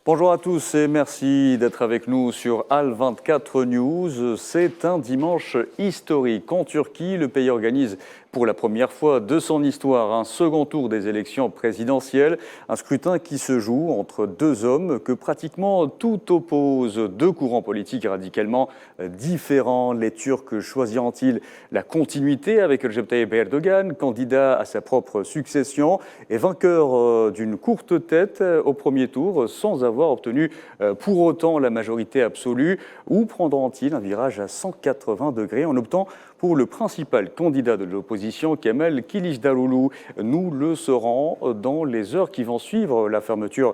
Bonjour à tous et merci d'être avec nous sur Al24 News. C'est un dimanche historique. En Turquie, le pays organise pour la première fois de son histoire un second tour des élections présidentielles. Un scrutin qui se joue entre deux hommes que pratiquement tout oppose. Deux courants politiques radicalement différents. Les Turcs choisiront-ils la continuité avec Recep Tayyip Erdogan, candidat à sa propre succession et vainqueur d'une courte tête au premier tour sans avoir obtenu pour autant la majorité absolue, ou prendront-ils un virage à 180 degrés en optant pour le principal candidat de l'opposition, Kemal Kılıçdaroğlu? Nous le saurons dans les heures qui vont suivre la fermeture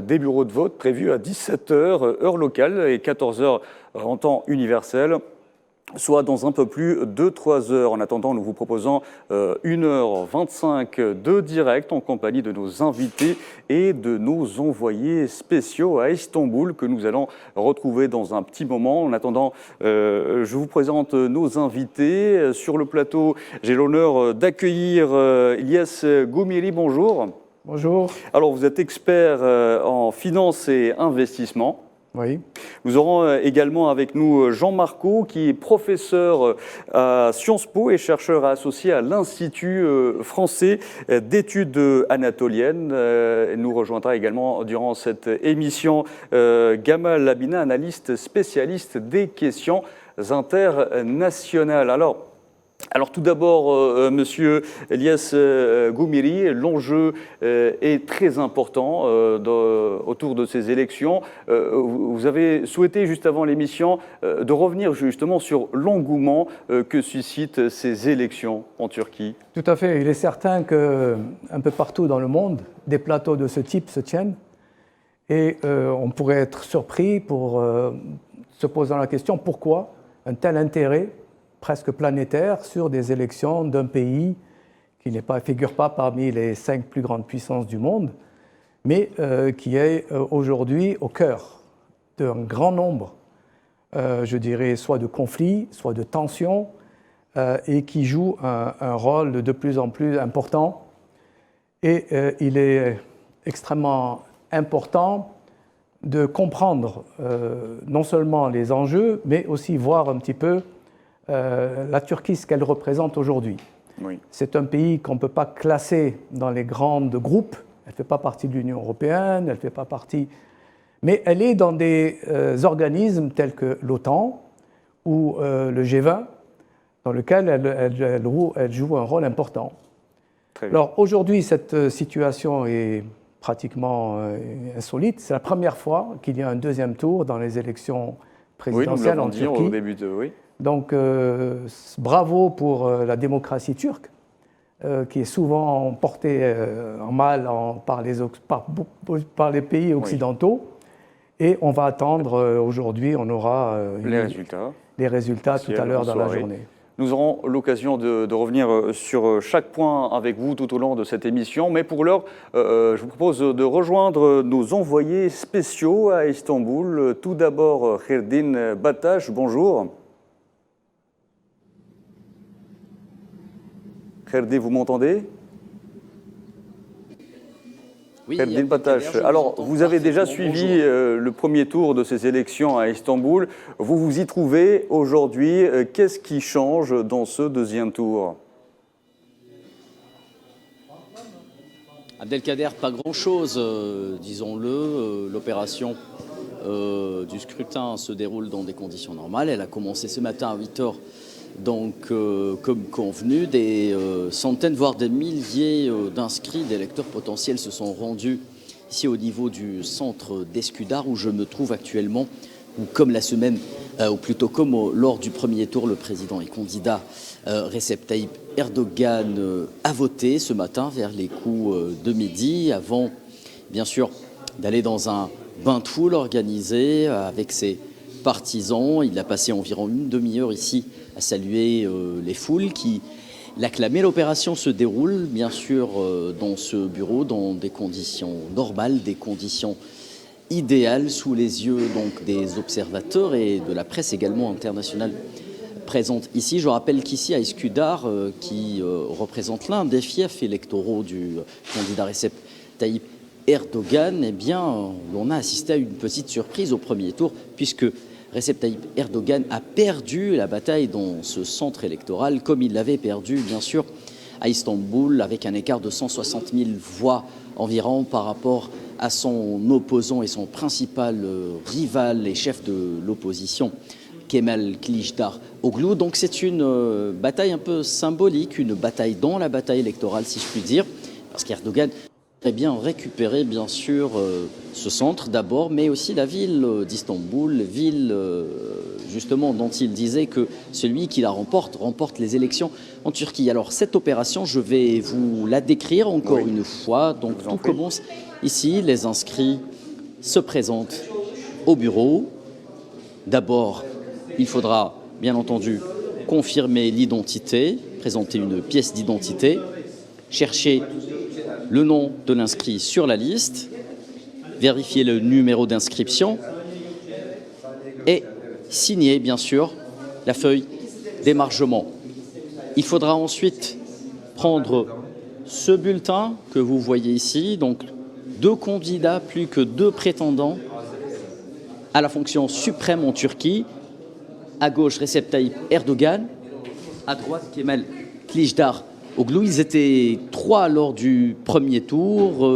des bureaux de vote prévue à 17h, heure locale, et 14h en temps universel, soit dans un peu plus de 3 heures. En attendant, nous vous proposons 1h25 de direct en compagnie de nos invités et de nos envoyés spéciaux à Istanbul que nous allons retrouver dans un petit moment. En attendant, je vous présente nos invités. Sur le plateau, j'ai l'honneur d'accueillir Ilyas Goumiri. Bonjour. Bonjour. Alors, vous êtes expert en finance et investissement. Oui. Nous aurons également avec nous Jean Marco, qui est professeur à Sciences Po et chercheur associé à l'Institut français d'études anatoliennes. Il nous rejoindra également durant cette émission Gamal Labina, analyste spécialiste des questions internationales. Alors tout d'abord, Monsieur Ilyas Goumiri, l'enjeu est très important autour de ces élections. Vous avez souhaité, juste avant l'émission, de revenir justement sur l'engouement que suscitent ces élections en Turquie. Tout à fait. Il est certain qu'un peu partout dans le monde, des plateaux de ce type se tiennent. Et on pourrait être surpris pour se poser la question pourquoi un tel intérêt presque planétaire sur des élections d'un pays qui ne figure pas parmi les 5 plus grandes puissances du monde, mais qui est aujourd'hui au cœur d'un grand nombre, je dirais, soit de conflits, soit de tensions, et qui joue un rôle de plus en plus important. Et il est extrêmement important de comprendre non seulement les enjeux, mais aussi voir un petit peu la Turquie, ce qu'elle représente aujourd'hui. Oui. C'est un pays qu'on ne peut pas classer dans les grands groupes. Elle ne fait pas partie de l'Union européenne, elle ne fait pas partie... Mais elle est dans des organismes tels que l'OTAN ou le G20, dans lequel elle joue un rôle important. Alors aujourd'hui, cette situation est pratiquement insolite. C'est la première fois qu'il y a un deuxième tour dans les élections présidentielles en Turquie. Au début de... Oui. Donc, bravo pour la démocratie turque, qui est souvent portée en mal par les pays occidentaux. Oui. Et on va attendre aujourd'hui, on aura les résultats tout à l'heure dans la journée. Nous aurons l'occasion de revenir sur chaque point avec vous tout au long de cette émission. Mais pour l'heure, je vous propose de rejoindre nos envoyés spéciaux à Istanbul. Tout d'abord, Kherdin Batash, bonjour. Kherdin, vous m'entendez? Oui, Kherdin Batash. Alors, vous avez déjà suivi le premier tour de ces élections à Istanbul. Vous vous y trouvez aujourd'hui. Qu'est-ce qui change dans ce deuxième tour? Abdelkader, pas grand-chose, disons-le. L'opération du scrutin se déroule dans des conditions normales. Elle a commencé ce matin à 8h. Donc, comme convenu, des centaines, voire des milliers d'inscrits, d'électeurs potentiels se sont rendus ici au niveau du centre d'Eskudar, où je me trouve actuellement, où comme la semaine, ou plutôt comme lors du premier tour, le président et candidat Recep Tayyip Erdogan a voté ce matin vers les coups de midi, avant, bien sûr, d'aller dans un bain de foule organisé avec ses partisans. Il a passé environ une demi-heure ici à saluer les foules qui l'acclamaient. L'opération se déroule bien sûr dans ce bureau dans des conditions normales, des conditions idéales sous les yeux donc des observateurs et de la presse également internationale présente ici. Je rappelle qu'ici à Iskudar, qui représente l'un des fiefs électoraux du candidat Recep Tayyip Erdogan, eh bien, on a assisté à une petite surprise au premier tour, puisque Recep Tayyip Erdogan a perdu la bataille dans ce centre électoral, comme il l'avait perdu, bien sûr, à Istanbul, avec un écart de 160 000 voix environ par rapport à son opposant et son principal rival et chef de l'opposition, Kemal Kılıçdaroğlu. Donc c'est une bataille un peu symbolique, une bataille dans la bataille électorale, si je puis dire, parce qu'Erdogan a bien récupéré, bien sûr, ce centre d'abord, mais aussi la ville d'Istanbul, ville justement dont il disait que celui qui la remporte les élections en Turquie. Alors cette opération, je vais vous la décrire encore une fois. Donc tout commence ici, les inscrits se présentent au bureau. D'abord, il faudra bien entendu confirmer l'identité, présenter une pièce d'identité, chercher le nom de l'inscrit sur la liste, vérifier le numéro d'inscription et signer, bien sûr, la feuille d'émargement. Il faudra ensuite prendre ce bulletin que vous voyez ici, donc 2 candidats plus que 2 prétendants à la fonction suprême en Turquie. À gauche, Recep Tayyip Erdogan, à droite, Kemal Kılıçdaroğlu. Ils étaient 3 lors du premier tour,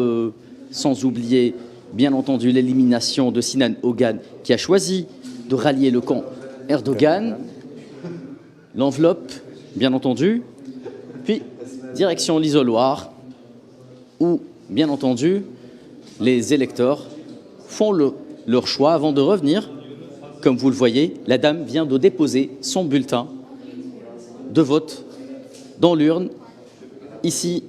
sans oublier, bien entendu, l'élimination de Sinan Ogan, qui a choisi de rallier le camp Erdogan. L'enveloppe, bien entendu, puis direction l'isoloir, où, bien entendu, les électeurs font leur choix avant de revenir. Comme vous le voyez, la dame vient de déposer son bulletin de vote dans l'urne, ici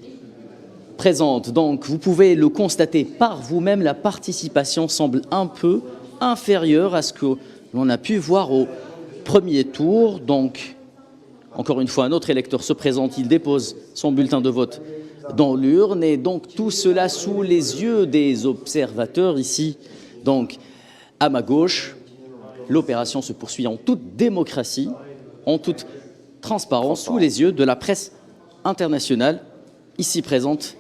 présente. Donc, vous pouvez le constater par vous-même, la participation semble un peu inférieure à ce que l'on a pu voir au premier tour. Donc, encore une fois, un autre électeur se présente, il dépose son bulletin de vote dans l'urne, et donc tout cela sous les yeux des observateurs ici. Donc, à ma gauche, l'opération se poursuit en toute démocratie, en toute transparence, sous les yeux de la presse internationale, ici présente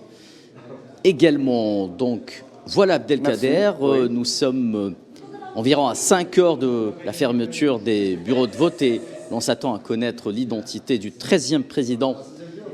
également. Donc, voilà Abdelkader, nous sommes environ à 5 heures de la fermeture des bureaux de vote et l'on s'attend à connaître l'identité du 13e président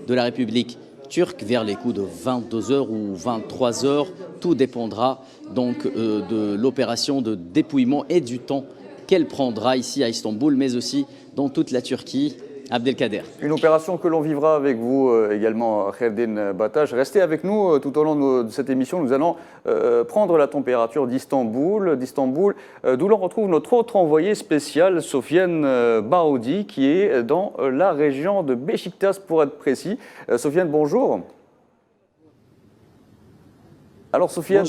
de la République turque vers les coups de 22h ou 23h. Tout dépendra donc de l'opération de dépouillement et du temps qu'elle prendra ici à Istanbul, mais aussi dans toute la Turquie. Abdelkader. Une opération que l'on vivra avec vous également, Kherdin Batash. Restez avec nous tout au long de cette émission. Nous allons prendre la température d'Istanbul, d'où l'on retrouve notre autre envoyé spécial, Sofiane Baoudi, qui est dans la région de Beşiktaş pour être précis. Sofiane, bonjour. Alors Sofiane,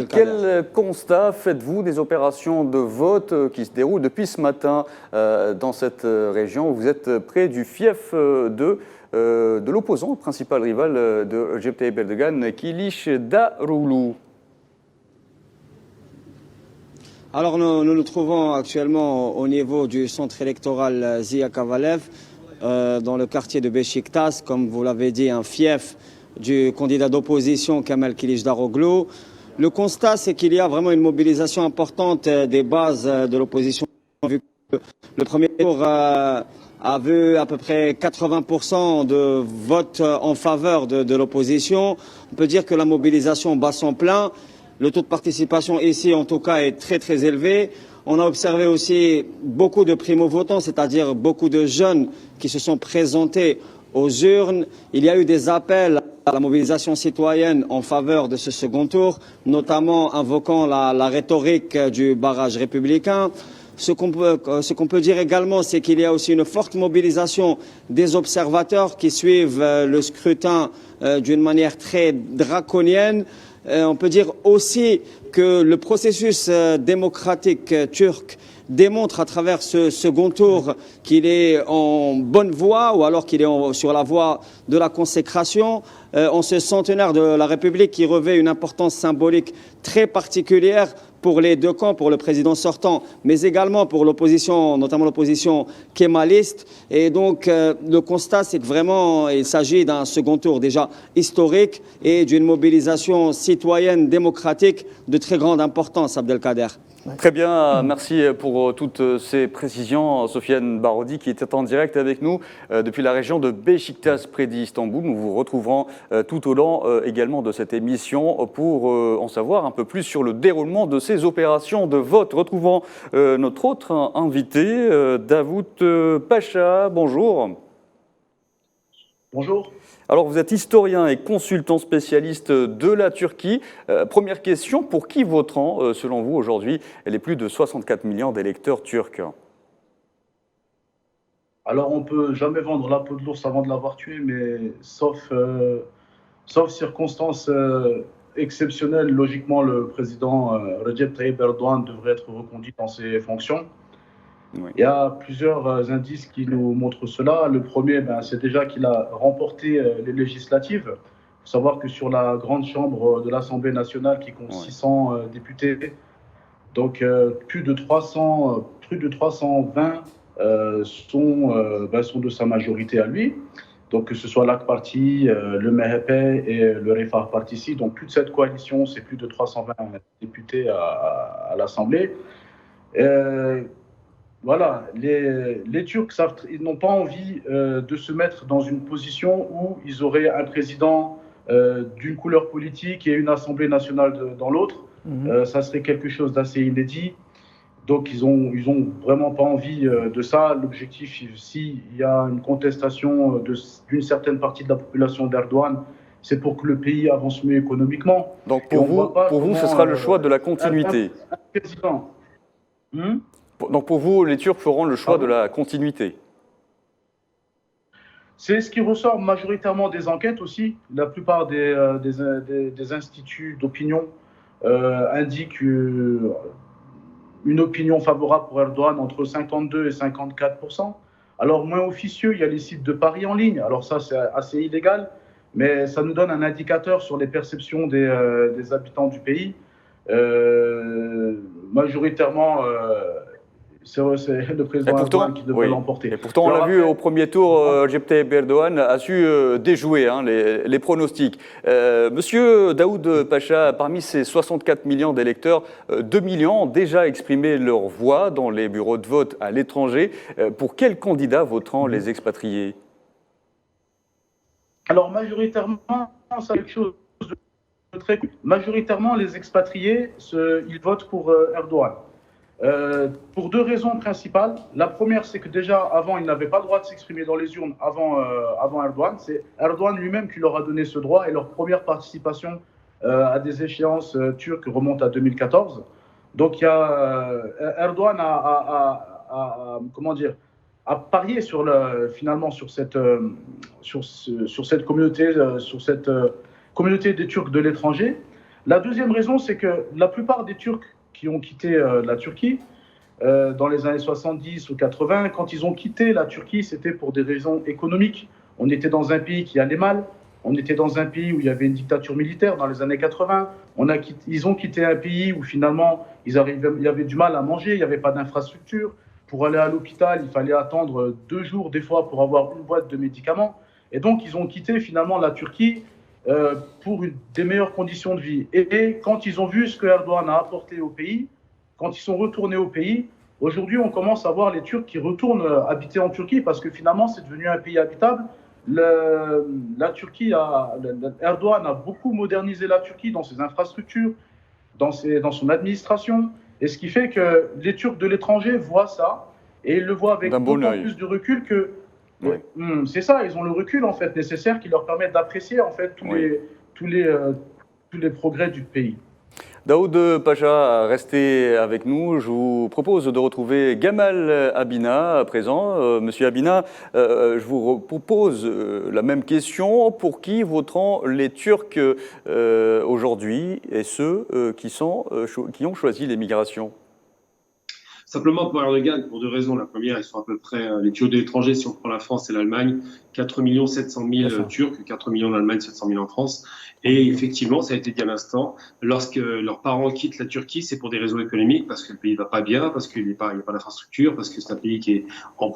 quel constat faites-vous des opérations de vote qui se déroulent depuis ce matin dans cette région? Vous êtes près du fief de l'opposant, le principal rival de Recep Tayyip Erdogan, Kılıçdaroğlu. Alors nous nous trouvons actuellement au niveau du centre électoral Ziya Kavalev, dans le quartier de Beşiktaş, comme vous l'avez dit, un fief du candidat d'opposition Kemal Kılıçdaroğlu. Le constat, c'est qu'il y a vraiment une mobilisation importante des bases de l'opposition. Vu que le premier tour a vu à peu près 80% de votes en faveur de l'opposition. On peut dire que la mobilisation bat son plein. Le taux de participation ici, en tout cas, est très très élevé. On a observé aussi beaucoup de primo-votants, c'est-à-dire beaucoup de jeunes qui se sont présentés aux urnes. Il y a eu des appels à la mobilisation citoyenne en faveur de ce second tour, notamment invoquant la rhétorique du barrage républicain. Ce qu'on peut dire également, c'est qu'il y a aussi une forte mobilisation des observateurs qui suivent le scrutin d'une manière très draconienne. On peut dire aussi que le processus démocratique turc démontre à travers ce second tour qu'il est en bonne voie ou alors qu'il est sur la voie de la consécration. En ce centenaire de la République qui revêt une importance symbolique très particulière pour les deux camps, pour le président sortant, mais également pour l'opposition, notamment l'opposition kémaliste. Et donc, le constat, c'est que vraiment, il s'agit d'un second tour déjà historique et d'une mobilisation citoyenne démocratique de très grande importance, Abdelkader. Très bien, merci pour toutes ces précisions. Sofiane Barodi qui était en direct avec nous depuis la région de Beşiktaş près d'Istanbul. Nous vous retrouverons tout au long également de cette émission pour en savoir un peu plus sur le déroulement de ces opérations de vote. Retrouvons notre autre invité, Davut Pacha. Bonjour. Bonjour. Alors, vous êtes historien et consultant spécialiste de la Turquie. Première question, pour qui voteront, selon vous, aujourd'hui, les plus de 64 millions d'électeurs turcs? Alors, on ne peut jamais vendre la peau de l'ours avant de l'avoir tué, mais sauf circonstances exceptionnelles, logiquement, le président Recep Tayyip Erdogan devrait être reconduit dans ses fonctions. Oui. Il y a plusieurs indices qui nous montrent cela. Le premier, c'est déjà qu'il a remporté les législatives. Il faut savoir que sur la grande chambre de l'Assemblée nationale qui compte 600 députés, donc plus de 320 sont de sa majorité à lui. Donc que ce soit l'AK Parti, le MHP et le Refah Partisi, donc toute cette coalition, c'est plus de 320 députés à l'Assemblée. Voilà, les Turcs ils n'ont pas envie de se mettre dans une position où ils auraient un président d'une couleur politique et une Assemblée nationale dans l'autre. Ça serait quelque chose d'assez inédit. Donc, ils ont vraiment pas envie de ça. L'objectif, s'il y a une contestation d'une certaine partie de la population d'Erdogan, c'est pour que le pays avance mieux économiquement. Donc, pour vous, ce sera le choix de la continuité. Un président. Donc pour vous, les Turcs feront le choix de la continuité. C'est ce qui ressort majoritairement des enquêtes aussi. La plupart des instituts d'opinion indiquent une opinion favorable pour Erdogan entre 52 et 54%. Alors moins officieux, il y a les sites de paris en ligne. Alors ça, c'est assez illégal, mais ça nous donne un indicateur sur les perceptions des habitants du pays. Majoritairement... c'est le président Erdogan qui devrait l'emporter. Et pourtant, on l'a vu au premier tour, Recep Tayyip Erdogan a su déjouer les pronostics. Monsieur Daoud Pacha, parmi ces 64 millions d'électeurs, 2 millions ont déjà exprimé leur voix dans les bureaux de vote à l'étranger. Pour quel candidat voteront les expatriés? Alors, majoritairement, c'est quelque chose de très... Majoritairement, les expatriés, ils votent pour Erdogan. Pour deux raisons principales. La première, c'est que déjà, avant, ils n'avaient pas le droit de s'exprimer dans les urnes avant Erdogan. C'est Erdogan lui-même qui leur a donné ce droit et leur première participation à des échéances turques remonte à 2014. Donc, Erdogan a parié finalement sur cette communauté des Turcs de l'étranger. La deuxième raison, c'est que la plupart des Turcs qui ont quitté la Turquie dans les années 70 ou 80. Quand ils ont quitté la Turquie, c'était pour des raisons économiques. On était dans un pays qui allait mal. On était dans un pays où il y avait une dictature militaire dans les années 80. Ils ont quitté un pays où finalement il y avait du mal à manger, il n'y avait pas d'infrastructure. Pour aller à l'hôpital, il fallait attendre 2 jours des fois pour avoir une boîte de médicaments. Et donc ils ont quitté finalement la Turquie pour des meilleures conditions de vie. Et quand ils ont vu ce que Erdogan a apporté au pays, quand ils sont retournés au pays, aujourd'hui on commence à voir les Turcs qui retournent habiter en Turquie parce que finalement c'est devenu un pays habitable. La Turquie Erdogan a beaucoup modernisé la Turquie dans ses infrastructures, dans son administration, et ce qui fait que les Turcs de l'étranger voient ça et ils le voient avec d'autant plus de recul que oui. C'est ça, ils ont le recul en fait nécessaire qui leur permet d'apprécier en fait tous les progrès du pays. Daoud Pacha, restez avec nous. Je vous propose de retrouver Gamal Abina à présent. Monsieur Abina, je vous propose la même question. Pour qui voteront les Turcs aujourd'hui et ceux qui ont choisi l'émigration? Simplement pour Erdogan, pour deux raisons. La première, ils sont à peu près, les Turcs de l'étranger, si on prend la France et l'Allemagne, 4 700 000 Turcs, 4 millions en Allemagne, 700 000 en France. Et effectivement, ça a été dit à l'instant, lorsque leurs parents quittent la Turquie, c'est pour des raisons économiques, parce que le pays va pas bien, parce qu'il n'y a pas d'infrastructure, parce que c'est un pays qui est en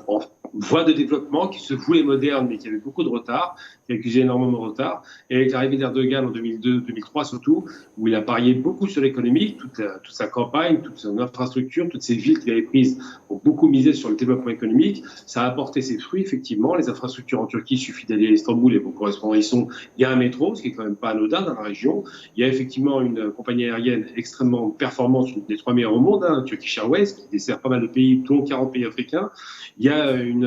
voie de développement, qui se voulait moderne, mais qui avait beaucoup de retard, qui a accusé énormément de retard. Et avec l'arrivée d'Erdogan en 2002-2003 surtout, où il a parié beaucoup sur l'économie, toute sa campagne, toute son infrastructure, toutes ces villes qu'il avait prises ont beaucoup misé sur le développement économique. Ça a apporté ses fruits, effectivement. Les infrastructures en Turquie, il suffit d'aller à Istanbul et vous correspondez, il y a un métro, ce qui est quand même pas anodin dans la région. Il y a effectivement une compagnie aérienne extrêmement performante, une des 3 meilleures au monde, Turkish Airways, qui dessert pas mal de pays, dont 40 pays africains. Il y a une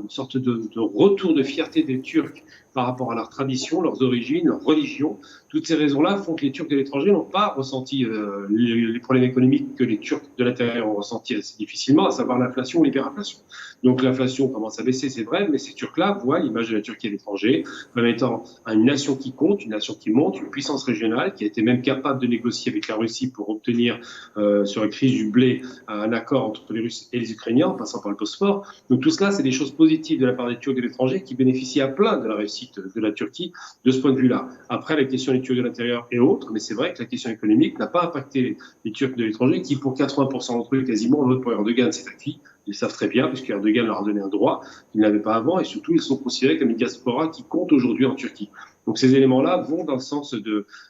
sorte de retour de fierté des Turcs par rapport à leur tradition, leurs origines, leur religion. Toutes ces raisons-là font que les Turcs de l'étranger n'ont pas ressenti les problèmes économiques que les Turcs de l'intérieur ont ressenti assez difficilement, à savoir l'inflation ou l'hyperinflation. Donc l'inflation commence à baisser, c'est vrai, mais ces Turcs-là voient l'image de la Turquie à l'étranger comme étant une nation qui compte, une nation qui monte, une puissance régionale qui a été même capable de négocier avec la Russie pour obtenir, sur la crise du blé, un accord entre les Russes et les Ukrainiens, en passant par le Bosphore. Donc tout cela, c'est des choses positives de la part des Turcs de l'étranger qui bénéficient à plein de la réussite de la Turquie de ce point de vue-là. Après, la question des Turcs de l'intérieur et autres, mais c'est vrai que la question économique n'a pas impacté les Turcs de l'étranger qui, pour 80% d'entre eux, quasiment, l'autre pour Erdogan, c'est acquis. Ils le savent très bien, puisque Erdogan leur a donné un droit qu'ils n'avaient pas avant, et surtout, ils sont considérés comme une diaspora qui compte aujourd'hui en Turquie. Donc ces éléments-là vont dans le sens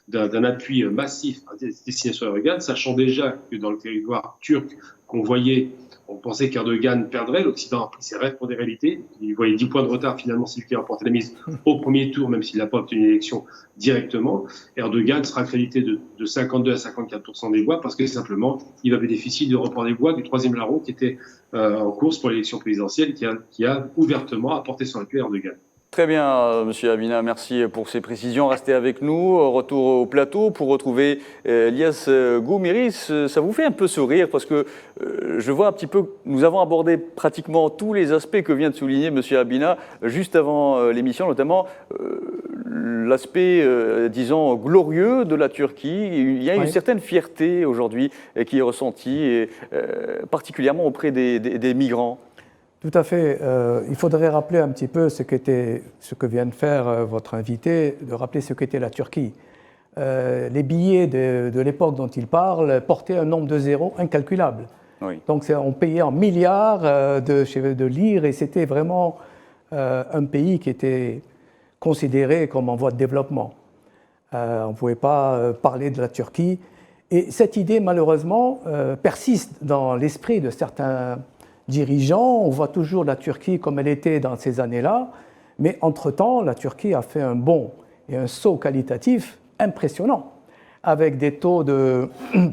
d'un appui massif à destination d'Erdogan, sachant déjà que dans le territoire turc qu'on voyait, on pensait qu'Erdogan perdrait, l'Occident a pris ses rêves pour des réalités. Il voyait 10 points de retard, finalement, c'est lui qui a remporté la mise au premier tour, même s'il n'a pas obtenu l'élection directement. Erdogan sera crédité de 52 à 54% des voix parce que simplement, il va bénéficier du report des voix du troisième larron qui était en course pour l'élection présidentielle, qui a ouvertement apporté son appui à Erdogan. Très bien, Monsieur Abina, merci pour ces précisions. Restez avec nous. Retour au plateau pour retrouver Elias Goumiris. Ça vous fait un peu sourire parce que je vois un petit peu, nous avons abordé pratiquement tous les aspects que vient de souligner Monsieur Abina juste avant l'émission, notamment l'aspect, disons, glorieux de la Turquie. Il y a une certaine fierté aujourd'hui qui est ressentie, et, particulièrement auprès des migrants. Tout à fait. Il faudrait rappeler un petit peu ce que vient de faire votre invité, de rappeler ce qu'était la Turquie. Les billets de l'époque dont il parle portaient un nombre de zéros incalculable. Oui. Donc on payait en milliards de lire, et c'était vraiment un pays qui était considéré comme en voie de développement. On ne pouvait pas parler de la Turquie. Et cette idée, malheureusement, persiste dans l'esprit de certains dirigeants. On voit toujours la Turquie comme elle était dans ces années-là, mais entre-temps, la Turquie a fait un bond et un saut qualitatif impressionnant, avec des taux de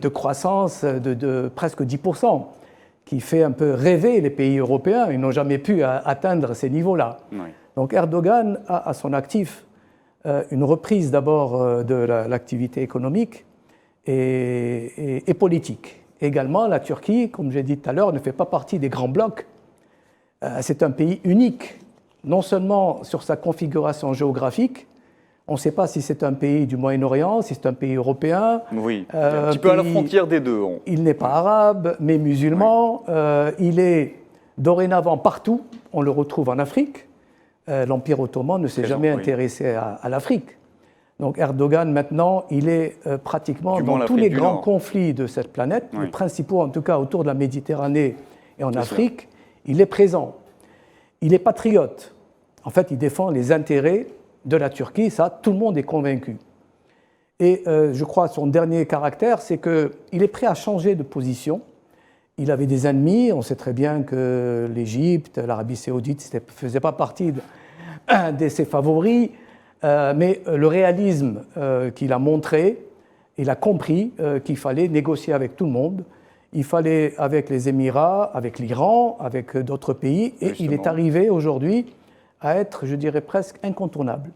croissance de presque 10%, qui fait un peu rêver les pays européens. Ils n'ont jamais pu atteindre ces niveaux-là. Oui. Donc Erdogan a à son actif une reprise d'abord de l'activité économique et politique. Également, la Turquie, comme j'ai dit tout à l'heure, ne fait pas partie des grands blocs. C'est un pays unique, non seulement sur sa configuration géographique. On ne sait pas si c'est un pays du Moyen-Orient, si c'est un pays européen. Oui, un petit peu à la frontière des deux. Il n'est pas arabe, mais musulman. Oui. Il est dorénavant partout. On le retrouve en Afrique. L'Empire ottoman ne s'est jamais intéressé à l'Afrique. Donc Erdogan, maintenant, il est pratiquement dans tous les grands conflits de cette planète, les principaux en tout cas autour de la Méditerranée et en Afrique, il est présent. Il est patriote. En fait, il défend les intérêts de la Turquie, ça, tout le monde est convaincu. Et je crois que son dernier caractère, c'est qu'il est prêt à changer de position. Il avait des ennemis, on sait très bien que l'Égypte, l'Arabie saoudite ne faisait pas partie de ses favoris. Mais le réalisme qu'il a montré, il a compris qu'il fallait négocier avec tout le monde. Il fallait avec les Émirats, avec l'Iran, avec d'autres pays. Et justement, il est arrivé aujourd'hui à être, je dirais, presque incontournable.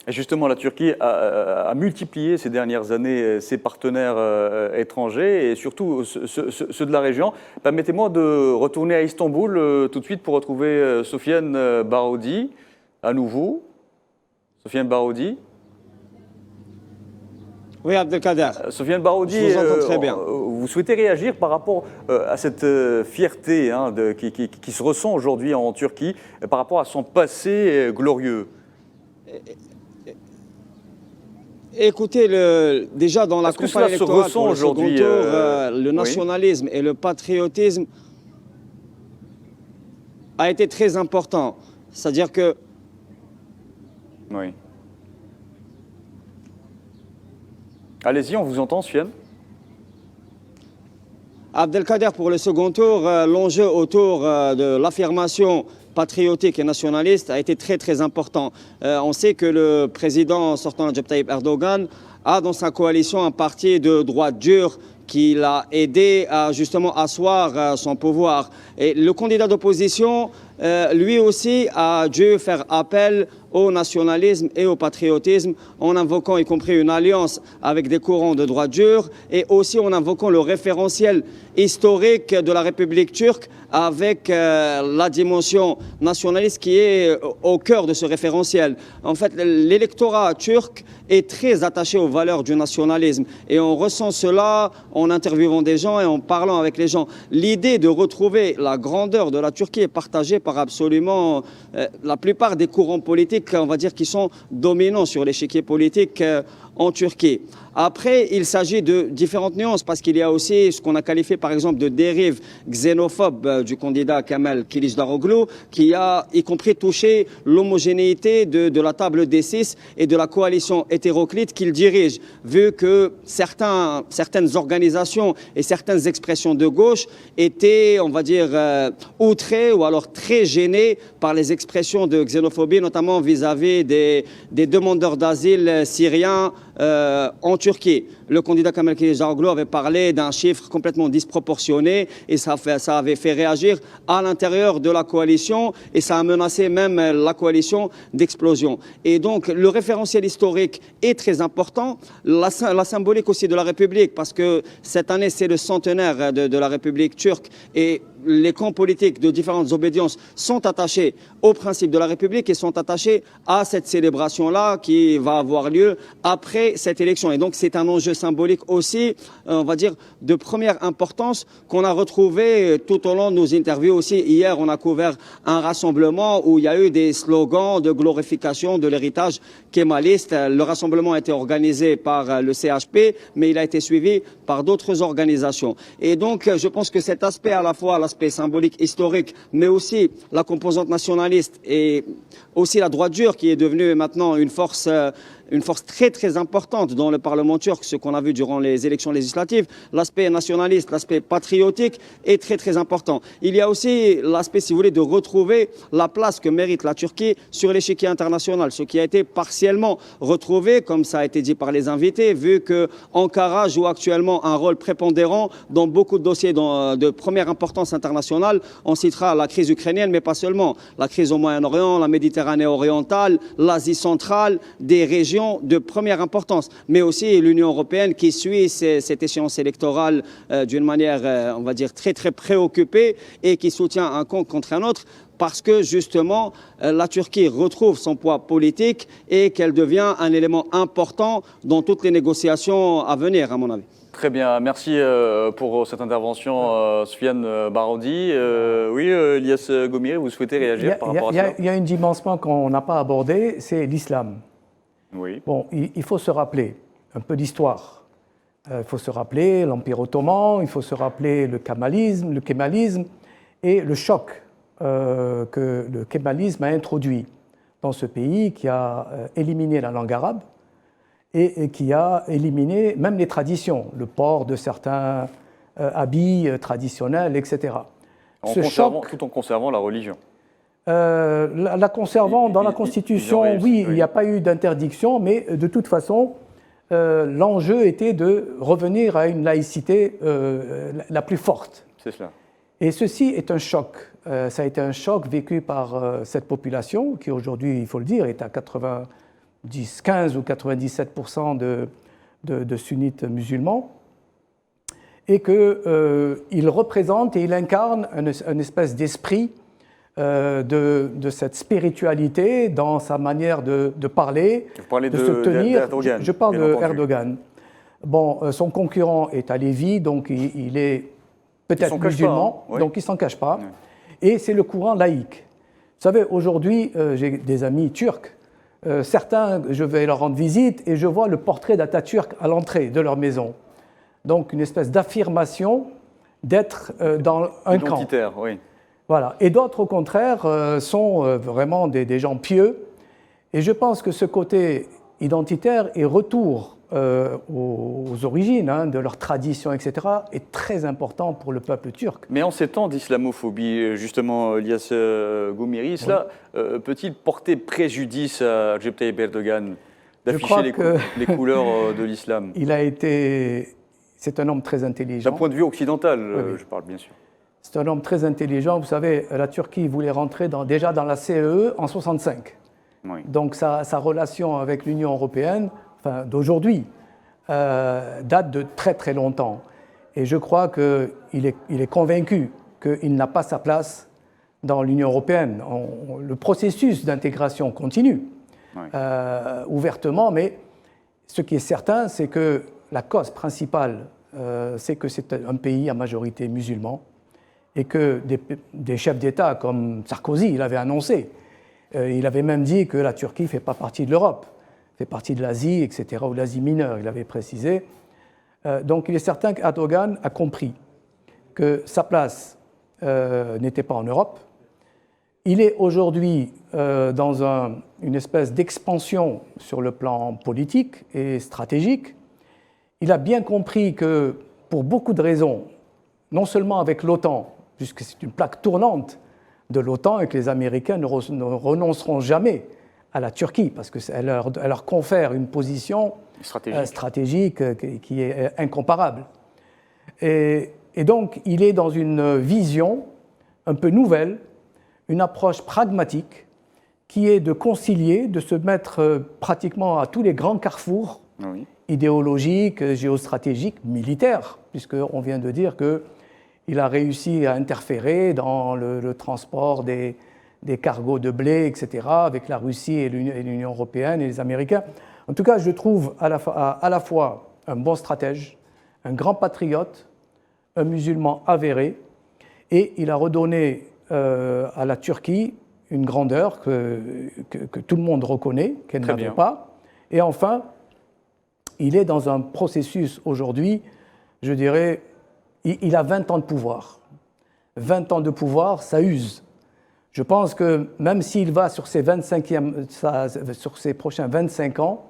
Et justement, la Turquie a multiplié ces dernières années ses partenaires étrangers et surtout ceux de la région. Permettez-moi de retourner à Istanbul tout de suite pour retrouver Sofiane Baroudi à nouveau. Sofiane Baroudi. Oui, Abdelkader. Sofiane Baroudi, je vous entends très bien. Vous souhaitez réagir par rapport à cette fierté hein, qui se ressent aujourd'hui en Turquie par rapport à son passé glorieux? Écoutez, déjà dans la campagne électorale pour le second tour, le nationalisme et le patriotisme a été très important. C'est-à-dire que... Oui. Allez-y, on vous entend, Soufiane. Abdelkader, pour le second tour, l'enjeu autour de l'affirmation patriotique et nationaliste a été très très important. On sait que le président sortant Recep Tayyip Erdogan a dans sa coalition un parti de droite dure qui l'a aidé à justement asseoir son pouvoir. Et le candidat d'opposition, lui aussi, a dû faire appel au nationalisme et au patriotisme en invoquant y compris une alliance avec des courants de droite dure et aussi en invoquant le référentiel historique de la République turque avec la dimension nationaliste qui est au cœur de ce référentiel. En fait, l'électorat turc est très attaché aux valeurs du nationalisme et on ressent cela en interviewant des gens et en parlant avec les gens. L'idée de retrouver la grandeur de la Turquie est partagée par absolument la plupart des courants politiques, on va dire, qui sont dominants sur l'échiquier politique en Turquie. Après, il s'agit de différentes nuances parce qu'il y a aussi ce qu'on a qualifié par exemple de dérive xénophobe du candidat Kemal Kılıçdaroğlu qui a y compris touché l'homogénéité de la table des six et de la coalition hétéroclite qu'il dirige, vu que certaines organisations et certaines expressions de gauche étaient, on va dire, outrées ou alors très gênées par les expressions de xénophobie, notamment vis-à-vis des demandeurs d'asile syriens en Turquie. Le candidat Kemal Kılıçdaroğlu avait parlé d'un chiffre complètement disproportionné et ça avait fait réagir à l'intérieur de la coalition et ça a menacé même la coalition d'explosion. Et donc le référentiel historique est très important, la symbolique aussi de la République parce que cette année c'est le centenaire de la République turque et les camps politiques de différentes obédiences sont attachés au principe de la République et sont attachés à cette célébration-là qui va avoir lieu après cette élection. Et donc c'est un enjeu symbolique aussi, on va dire, de première importance qu'on a retrouvé tout au long de nos interviews aussi. Hier, on a couvert un rassemblement où il y a eu des slogans de glorification de l'héritage kémaliste. Le rassemblement a été organisé par le CHP, mais il a été suivi par d'autres organisations. Et donc, je pense que cet aspect, à la fois l'aspect symbolique, historique, mais aussi la composante nationaliste et aussi la droite dure qui est devenue maintenant une force très très importante dans le Parlement turc, ce qu'on a vu durant les élections législatives. L'aspect nationaliste, l'aspect patriotique est très très important. Il y a aussi l'aspect, si vous voulez, de retrouver la place que mérite la Turquie sur l'échiquier international, ce qui a été partiellement retrouvé, comme ça a été dit par les invités, vu que Ankara joue actuellement un rôle prépondérant dans beaucoup de dossiers de première importance internationale. On citera la crise ukrainienne, mais pas seulement. La crise au Moyen-Orient, la Méditerranée orientale, l'Asie centrale, des régions de première importance, mais aussi l'Union européenne qui suit cette échéance électorale d'une manière, on va dire, très très préoccupée et qui soutient un camp contre un autre parce que justement la Turquie retrouve son poids politique et qu'elle devient un élément important dans toutes les négociations à venir, à mon avis. Très bien, merci pour cette intervention, Soufiane Barodi. Oui, Ilyas Gomiri, vous souhaitez réagir par rapport à ça? Il y a une dimension qu'on n'a pas abordée, c'est l'islam. Oui. Bon, il faut se rappeler un peu d'histoire. Il faut se rappeler l'Empire ottoman, il faut se rappeler le kémalisme et le choc que le kémalisme a introduit dans ce pays qui a éliminé la langue arabe et qui a éliminé même les traditions, le port de certains habits traditionnels, etc. Tout en conservant la religion. La conservant dans la Constitution, oui, il n'y a pas eu d'interdiction, mais de toute façon, l'enjeu était de revenir à une laïcité la plus forte. C'est cela. Et ceci est un choc. Ça a été un choc vécu par cette population, qui aujourd'hui, il faut le dire, est à 15 ou 97% de sunnites musulmans, et qu'il représente et il incarne une espèce d'esprit de cette spiritualité dans sa manière de parler, Vous parlez de se tenir. d'Erdogan. Je parle d'Erdogan. Bon, son concurrent est à Lévis, donc il est peut-être musulman, pas, hein. donc il ne s'en cache pas. Et c'est le courant laïque. Vous savez, aujourd'hui, j'ai des amis turcs. Certains, je vais leur rendre visite et je vois le portrait d'Atatürk à l'entrée de leur maison. Donc, une espèce d'affirmation d'être dans un camp. Identitaire, oui. Voilà. Et d'autres, au contraire, sont vraiment des gens pieux. Et je pense que ce côté identitaire et retour aux origines, hein, de leur tradition, etc., est très important pour le peuple turc. Mais en ces temps d'islamophobie, justement, Ilyas Goumiri, cela peut-il porter préjudice à Recep Tayyip Erdogan d'afficher les couleurs de l'islam? C'est un homme très intelligent. D'un point de vue occidental, je parle bien sûr. C'est un homme très intelligent. Vous savez, la Turquie voulait rentrer déjà dans la CEE en 1965. Oui. Donc sa relation avec l'Union européenne, enfin d'aujourd'hui, date de très très longtemps. Et je crois qu'il est convaincu qu'il n'a pas sa place dans l'Union européenne. Le processus d'intégration continue ouvertement, mais ce qui est certain, c'est que la cause principale, c'est que c'est un pays à majorité musulmane et que des chefs d'État comme Sarkozy, il avait annoncé, il avait même dit que la Turquie ne fait pas partie de l'Europe, fait partie de l'Asie, etc., ou l'Asie mineure, il avait précisé. Donc il est certain qu'Erdogan a compris que sa place n'était pas en Europe. Il est aujourd'hui dans une espèce d'expansion sur le plan politique et stratégique. Il a bien compris que, pour beaucoup de raisons, non seulement avec l'OTAN, puisque c'est une plaque tournante de l'OTAN et que les Américains ne renonceront jamais à la Turquie, parce qu'elle leur confère une position stratégique qui est incomparable. Et donc, il est dans une vision un peu nouvelle, une approche pragmatique, qui est de concilier, de se mettre pratiquement à tous les grands carrefours idéologiques, géostratégiques, militaires, puisqu'on vient de dire qu'il a réussi à interférer dans le transport des cargos de blé, etc., avec la Russie et l'Union européenne et les Américains. En tout cas, je trouve à la fois un bon stratège, un grand patriote, un musulman avéré, et il a redonné à la Turquie une grandeur que tout le monde reconnaît, qu'elle n'avait pas. Et enfin, il est dans un processus aujourd'hui, je dirais, il a 20 ans de pouvoir. 20 ans de pouvoir, ça use. Je pense que même s'il va sur ses prochains 25 ans,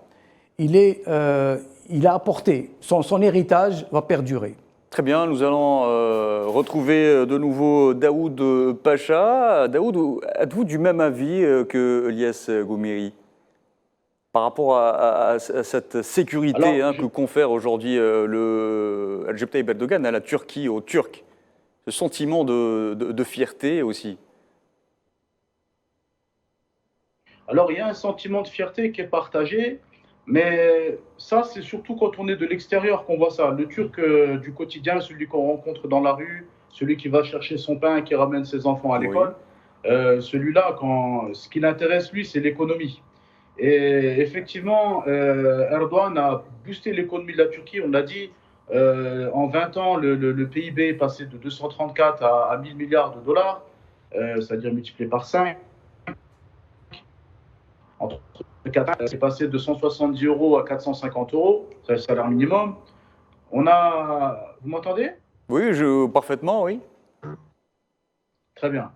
il a apporté, son héritage va perdurer. Très bien, nous allons retrouver de nouveau Daoud Pacha. Daoud, êtes-vous du même avis que Ilyas Goumiri par rapport à cette sécurité que confère aujourd'hui Recep Tayyip Erdogan à la Turquie, aux Turcs, ce sentiment de fierté aussi? Alors, il y a un sentiment de fierté qui est partagé, mais ça, c'est surtout quand on est de l'extérieur qu'on voit ça. Le Turc du quotidien, celui qu'on rencontre dans la rue, celui qui va chercher son pain et qui ramène ses enfants à l'école, celui-là, ce qui l'intéresse, lui, c'est l'économie. Et effectivement, Erdogan a boosté l'économie de la Turquie. On l'a dit, en 20 ans, le PIB est passé de 234 à 1000 milliards de dollars, c'est-à-dire multiplié par 5. Entre 4 ans, c'est passé de 170 € à 450 €, c'est le salaire minimum. Vous m'entendez? Oui, parfaitement, oui. Très bien.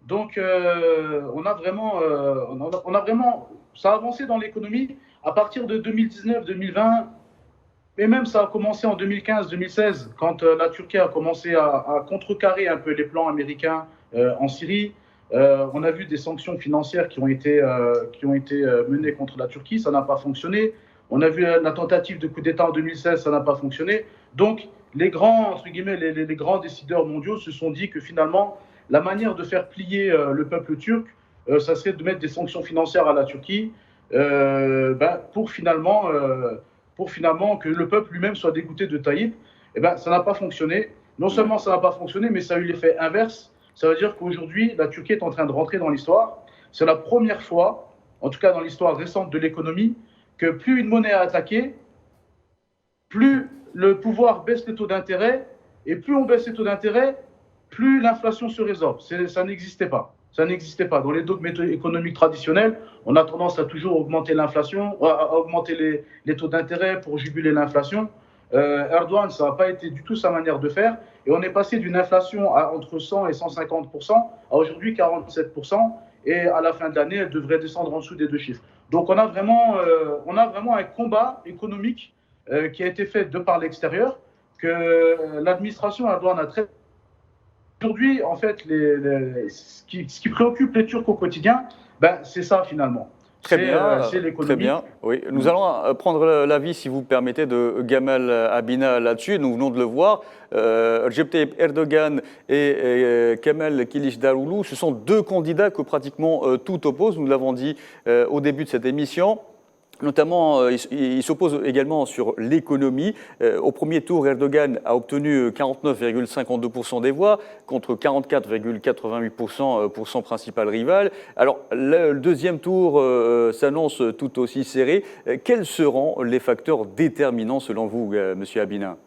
Donc, on a vraiment, ça a avancé dans l'économie à partir de 2019-2020, mais même ça a commencé en 2015-2016, quand la Turquie a commencé à contrecarrer un peu les plans américains en Syrie. On a vu des sanctions financières qui ont été menées contre la Turquie, ça n'a pas fonctionné. On a vu la tentative de coup d'État en 2016, ça n'a pas fonctionné. Donc, les grands, entre guillemets, les grands décideurs mondiaux se sont dit que finalement, la manière de faire plier le peuple turc, ça serait de mettre des sanctions financières à la Turquie pour finalement que le peuple lui-même soit dégoûté de Tayyip. Ça n'a pas fonctionné. Non seulement ça n'a pas fonctionné, mais ça a eu l'effet inverse. Ça veut dire qu'aujourd'hui, la Turquie est en train de rentrer dans l'histoire. C'est la première fois, en tout cas dans l'histoire récente de l'économie, que plus une monnaie est attaquée, plus le pouvoir baisse les taux d'intérêt, et plus on baisse les taux d'intérêt, plus l'inflation se résorbe. Ça n'existait pas. Ça n'existait pas. Dans les dogmes économiques traditionnels, on a tendance à toujours augmenter l'inflation, à augmenter les taux d'intérêt pour juguler l'inflation. Erdogan, ça n'a pas été du tout sa manière de faire. Et on est passé d'une inflation à entre 100 et 150% à aujourd'hui 47%. Et à la fin de l'année, elle devrait descendre en dessous des 2 chiffres. Donc on a vraiment un combat économique qui a été fait de par l'extérieur, que l'administration Erdogan a très... Aujourd'hui, en fait, ce qui préoccupe les Turcs au quotidien, c'est ça finalement. Très bien, c'est l'économie. très bien. Oui. Nous allons prendre l'avis, si vous permettez, de Gamal Abina là-dessus. Nous venons de le voir. Recep Tayyip Erdogan et Kemal Kılıçdaroğlu, ce sont 2 candidats que pratiquement tout oppose. Nous l'avons dit au début de cette émission. Notamment, il s'oppose également sur l'économie. Au premier tour, Erdogan a obtenu 49,52% des voix contre 44,88% pour son principal rival. Alors, le deuxième tour s'annonce tout aussi serré. Quels seront les facteurs déterminants selon vous, Monsieur Abina ?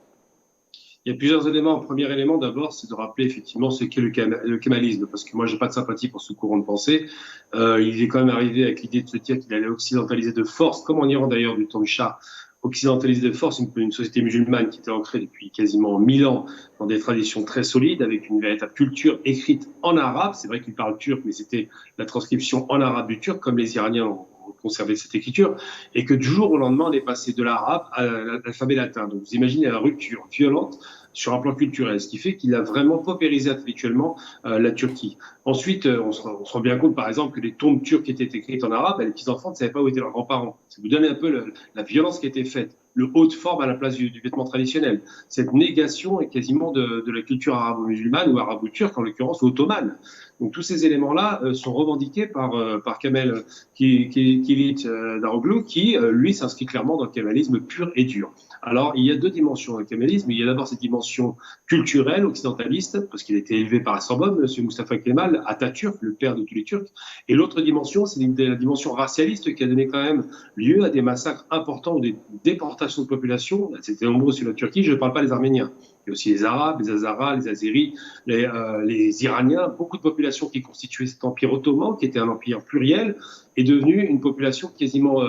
Il y a plusieurs éléments. Le premier élément, d'abord, c'est de rappeler effectivement ce qu'est le kémalisme, parce que moi, j'ai pas de sympathie pour ce courant de pensée. Il est quand même arrivé avec l'idée de se dire qu'il allait occidentaliser de force, comme en Iran d'ailleurs du temps du Shah, occidentaliser de force une société musulmane qui était ancrée depuis quasiment 1000 ans dans des traditions très solides, avec une véritable culture écrite en arabe. C'est vrai qu'il parle turc, mais c'était la transcription en arabe du turc, comme les Iraniens ont conservé cette écriture, et que du jour au lendemain, on est passé de l'arabe à l'alphabet latin. Donc vous imaginez la rupture violente sur un plan culturel, ce qui fait qu'il a vraiment paupérisé intellectuellement la Turquie. Ensuite, on se rend bien compte, par exemple, que les tombes turques étaient écrites en arabe, et les petits-enfants ne savaient pas où étaient leurs grands-parents. Ça vous donne un peu la violence qui a été faite, le haut de forme à la place du vêtement traditionnel. Cette négation est quasiment de la culture arabo-musulmane ou arabo-turque, en l'occurrence, ou ottomane. Donc tous ces éléments-là sont revendiqués par Kemal Kılıçdaroğlu, qui, lui, s'inscrit clairement dans le kémalisme pur et dur. Alors, il y a 2 dimensions dans le kémalisme. Il y a d'abord cette dimension culturelle, occidentaliste, parce qu'il a été élevé par Sorbonne, M. Mustafa Kemal, Atatürk, le père de tous les Turcs. Et l'autre dimension, c'est la dimension racialiste qui a donné quand même lieu à des massacres importants ou des déportations de population. C'était nombreux sur la Turquie, je ne parle pas des Arméniens. Il y a aussi les Arabes, les Hazaras, les Azéris, les Iraniens, beaucoup de populations qui constituaient cet empire ottoman, qui était un empire pluriel, est devenue une population quasiment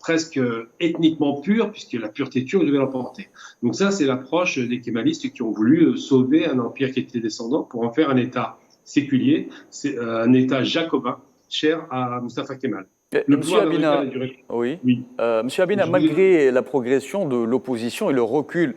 presque ethniquement pure, puisque la pureté turque devait l'emporter. Donc ça, c'est l'approche des kémalistes qui ont voulu sauver un empire qui était descendant pour en faire un État séculier, c'est un État jacobin, cher à Mustafa Kemal. Monsieur Abina, oui. Monsieur Abina, malgré la progression de l'opposition et le recul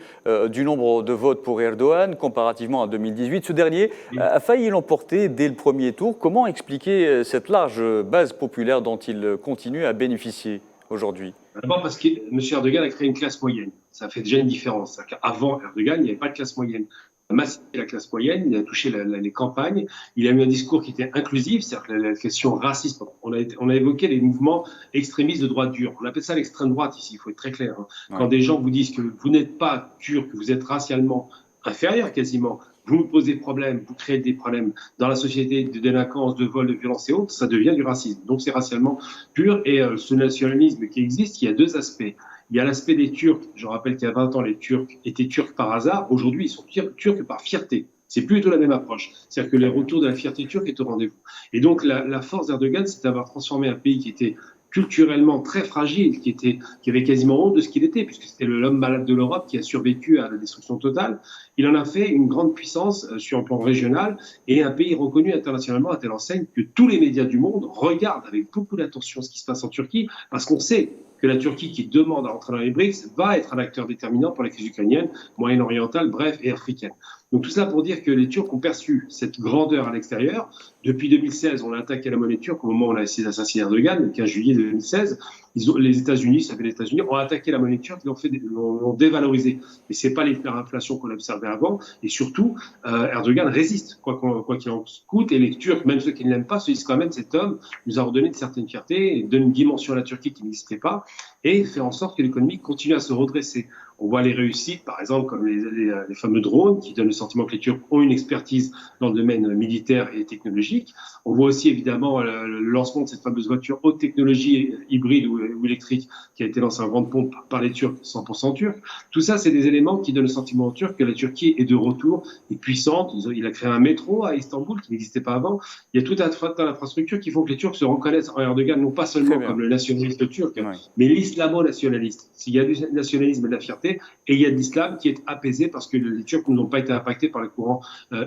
du nombre de votes pour Erdogan comparativement à 2018, ce dernier a failli l'emporter dès le premier tour. Comment expliquer cette large base populaire dont il continue à bénéficier aujourd'hui ? D'abord parce que M. Erdogan a créé une classe moyenne. Ça fait déjà une différence. Avant Erdogan, il n'y avait pas de classe moyenne. Il a massé la classe moyenne, il a touché les campagnes, il a eu un discours qui était inclusif, c'est-à-dire que la question raciste, on a évoqué les mouvements extrémistes de droite dure. On appelle ça l'extrême droite ici, il faut être très clair. Hein. Ouais. Quand des gens vous disent que vous n'êtes pas turc, que vous êtes racialement inférieur quasiment, vous nous posez des problèmes, vous créez des problèmes dans la société de délinquance, de vol, de violence et autres, ça devient du racisme. Donc c'est racialement pur et ce nationalisme qui existe, il y a 2 aspects. Il y a l'aspect des Turcs. Je rappelle qu'il y a 20 ans, les Turcs étaient Turcs par hasard. Aujourd'hui, ils sont Turcs par fierté. C'est plutôt la même approche. C'est-à-dire que le retour de la fierté turque est au rendez-vous. Et donc, la force d'Erdogan, c'est d'avoir transformé un pays qui était culturellement très fragile, qui avait quasiment honte de ce qu'il était, puisque c'était l'homme malade de l'Europe qui a survécu à la destruction totale. Il en a fait une grande puissance sur un plan régional et un pays reconnu internationalement à telle enseigne que tous les médias du monde regardent avec beaucoup d'attention ce qui se passe en Turquie, parce qu'on sait que la Turquie, qui demande à entrer dans les BRICS, va être un acteur déterminant pour la crise ukrainienne, moyen-orientale, bref, et africaine. Donc tout ça pour dire que les Turcs ont perçu cette grandeur à l'extérieur. Depuis 2016, on a attaqué la monnaie turque au moment où on a essayé d'assassiner Erdogan, le 15 juillet 2016. Les États-Unis, ça fait les États-Unis, ont attaqué la monnaie turque, l'ont dévalorisé. Mais c'est pas l'hyperinflation qu'on observait avant. Et surtout, Erdogan résiste, quoi qu'il en coûte. Et les Turcs, même ceux qui ne l'aiment pas, se disent quand même, cet homme nous a redonné une certaine fierté et donne une dimension à la Turquie qui n'existait pas. et faire en sorte que l'économie continue à se redresser. On voit les réussites, par exemple, comme les fameux drones, qui donnent le sentiment que les Turcs ont une expertise dans le domaine militaire et technologique. On voit aussi évidemment le lancement de cette fameuse voiture haute technologie hybride ou électrique qui a été lancée en grande pompe par les Turcs, 100% turcs. Tout ça, c'est des éléments qui donnent le sentiment aux Turcs que la Turquie est de retour, est puissante. Il a créé un métro à Istanbul qui n'existait pas avant. Il y a tout un tas d'infrastructures qui font que les Turcs se reconnaissent en Erdogan, non pas seulement comme le nationaliste turc, mais l'islamo-nationaliste. S'il y a du nationalisme et de la fierté, et il y a de l'islam qui est apaisé parce que les Turcs n'ont pas été impactés par les courants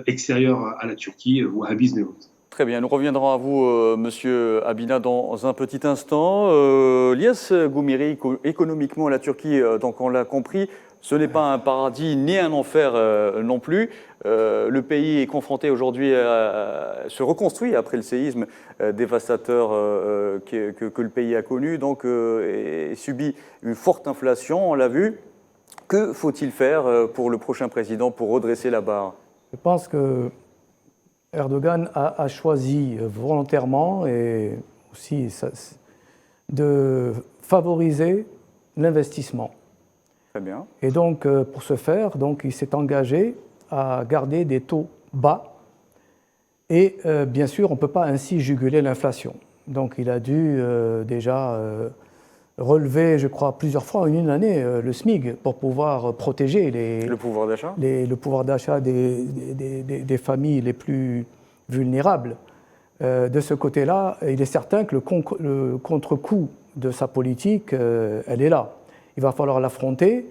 extérieurs à la Turquie, wahhabisme et autres. Très bien, nous reviendrons à vous, Monsieur Abina, dans un petit instant. Lies Goumiri, économiquement, la Turquie, donc on l'a compris, ce n'est pas un paradis ni un enfer non plus. Le pays est confronté aujourd'hui se reconstruit après le séisme dévastateur que le pays a connu, donc et subit une forte inflation, on l'a vu. Que faut-il faire pour le prochain président pour redresser la barre? Je pense que Erdogan a choisi volontairement et aussi de favoriser l'investissement. Très bien. Et donc, pour ce faire, donc, il s'est engagé à garder des taux bas. Et bien sûr, on ne peut pas ainsi juguler l'inflation. Donc, il a dû déjà relever, je crois, plusieurs fois en une année le SMIC pour pouvoir protéger le pouvoir d'achat, le pouvoir d'achat des familles les plus vulnérables. De ce côté-là, il est certain que le contre-coup de sa politique, elle est là. Il va falloir l'affronter.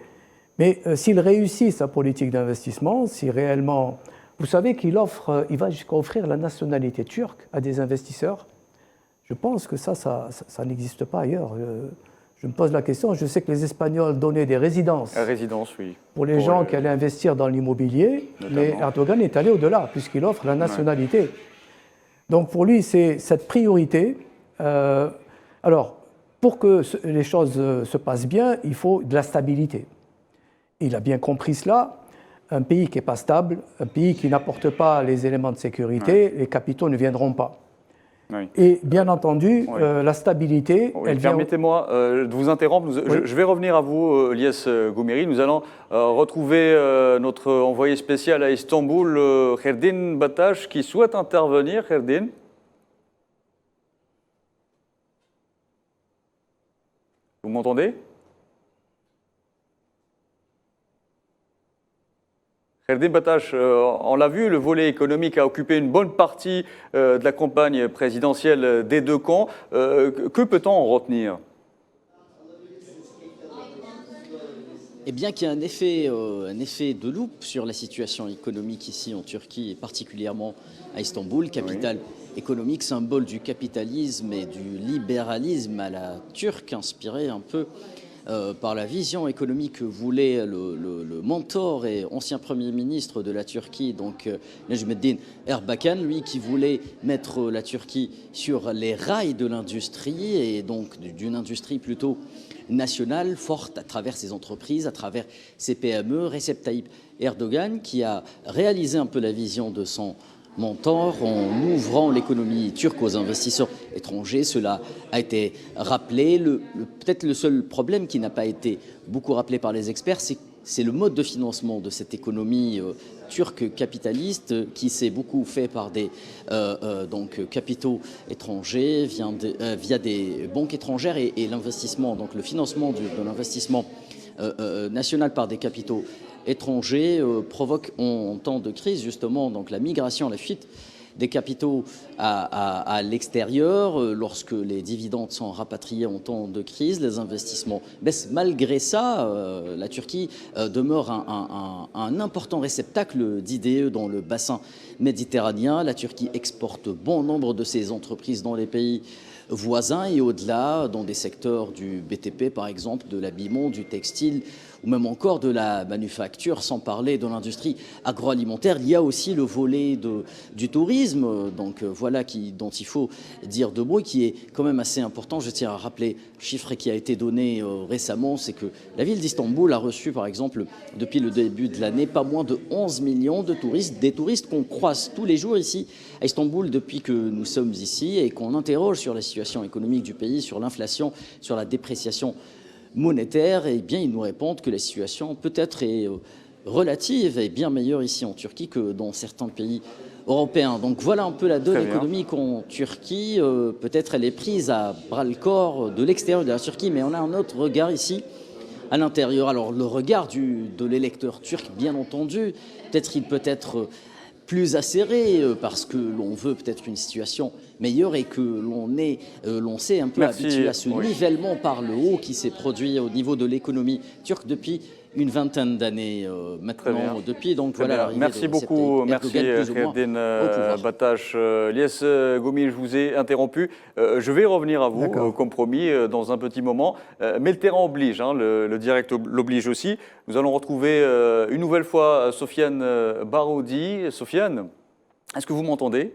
Mais s'il réussit sa politique d'investissement, si réellement... Vous savez qu'il va jusqu'à offrir la nationalité turque à des investisseurs. Je pense que ça n'existe pas ailleurs. Je me pose la question, je sais que les Espagnols donnaient des résidences, oui, pour les gens qui allaient investir dans l'immobilier, mais Erdogan est allé au-delà, puisqu'il offre la nationalité. Ouais. Donc pour lui, c'est cette priorité. Alors, pour que les choses se passent bien, il faut de la stabilité. Il a bien compris cela. Un pays qui n'est pas stable, un pays qui n'apporte pas les éléments de sécurité, les capitaux ne viendront pas. Oui. Et bien entendu, la stabilité, elle vient... Permettez-moi de vous interrompre. Je vais revenir à vous, Lies Goumiri. Nous allons retrouver notre envoyé spécial à Istanbul, Herdin Batash, qui souhaite intervenir. Herdin. Vous m'entendez ? Herdin Batash, on l'a vu, le volet économique a occupé une bonne partie de la campagne présidentielle des deux camps. Que peut-on en retenir ? Eh bien qu'il y a un effet de loupe sur la situation économique ici en Turquie, et particulièrement à Istanbul, capitale économique, symbole du capitalisme et du libéralisme à la turque, inspiré un peu par la vision économique que voulait le mentor et ancien Premier ministre de la Turquie, donc Necmettin Erbakan, lui qui voulait mettre la Turquie sur les rails de l'industrie et donc d'une industrie plutôt nationale, forte à travers ses entreprises, à travers ses PME. Recep Tayyip Erdogan qui a réalisé un peu la vision de son mentor en ouvrant l'économie turque aux investisseurs étrangers. Cela a été rappelé. Peut-être le seul problème qui n'a pas été beaucoup rappelé par les experts, c'est le mode de financement de cette économie turque capitaliste qui s'est beaucoup fait par des capitaux étrangers via des banques étrangères et l'investissement, donc le financement de l'investissement national par des capitaux étrangers provoque en temps de crise justement donc la migration, la fuite des capitaux à l'extérieur. Lorsque les dividendes sont rapatriés en temps de crise, les investissements baissent. Malgré ça, la Turquie demeure un important réceptacle d'IDE dans le bassin méditerranéen. La Turquie exporte bon nombre de ses entreprises dans les pays voisins et au-delà, dans des secteurs du BTP par exemple, de l'habillement, du textile ou même encore de la manufacture, sans parler de l'industrie agroalimentaire. Il y a aussi le volet du tourisme, donc voilà dont il faut dire deux mots, qui est quand même assez important. Je tiens à rappeler le chiffre qui a été donné récemment, c'est que la ville d'Istanbul a reçu par exemple depuis le début de l'année pas moins de 11 millions de touristes, des touristes qu'on croise tous les jours ici à Istanbul depuis que nous sommes ici et qu'on interroge sur la situation économique du pays, sur l'inflation, sur la dépréciation monétaire, eh bien, ils nous répondent que la situation peut-être est relative et bien meilleure ici en Turquie que dans certains pays européens. Donc voilà un peu la donne économique en Turquie. Peut-être elle est prise à bras-le-corps de l'extérieur de la Turquie, mais on a un autre regard ici à l'intérieur. Alors le regard de l'électeur turc, bien entendu, peut-être il peut être plus acéré parce que l'on veut peut-être une situation meilleure et que l'on s'est un peu habitué à ce nivellement par le haut qui s'est produit au niveau de l'économie turque depuis une vingtaine d'années maintenant. Depuis, donc voilà. Merci beaucoup, merci Khaireddine Battash. Lies Gomi, je vous ai interrompu. Je vais revenir à vous, comme promis, dans un petit moment. Mais le terrain oblige, hein, le direct l'oblige aussi. Nous allons retrouver une nouvelle fois Sofiane Baroudi. Sofiane, est-ce que vous m'entendez ?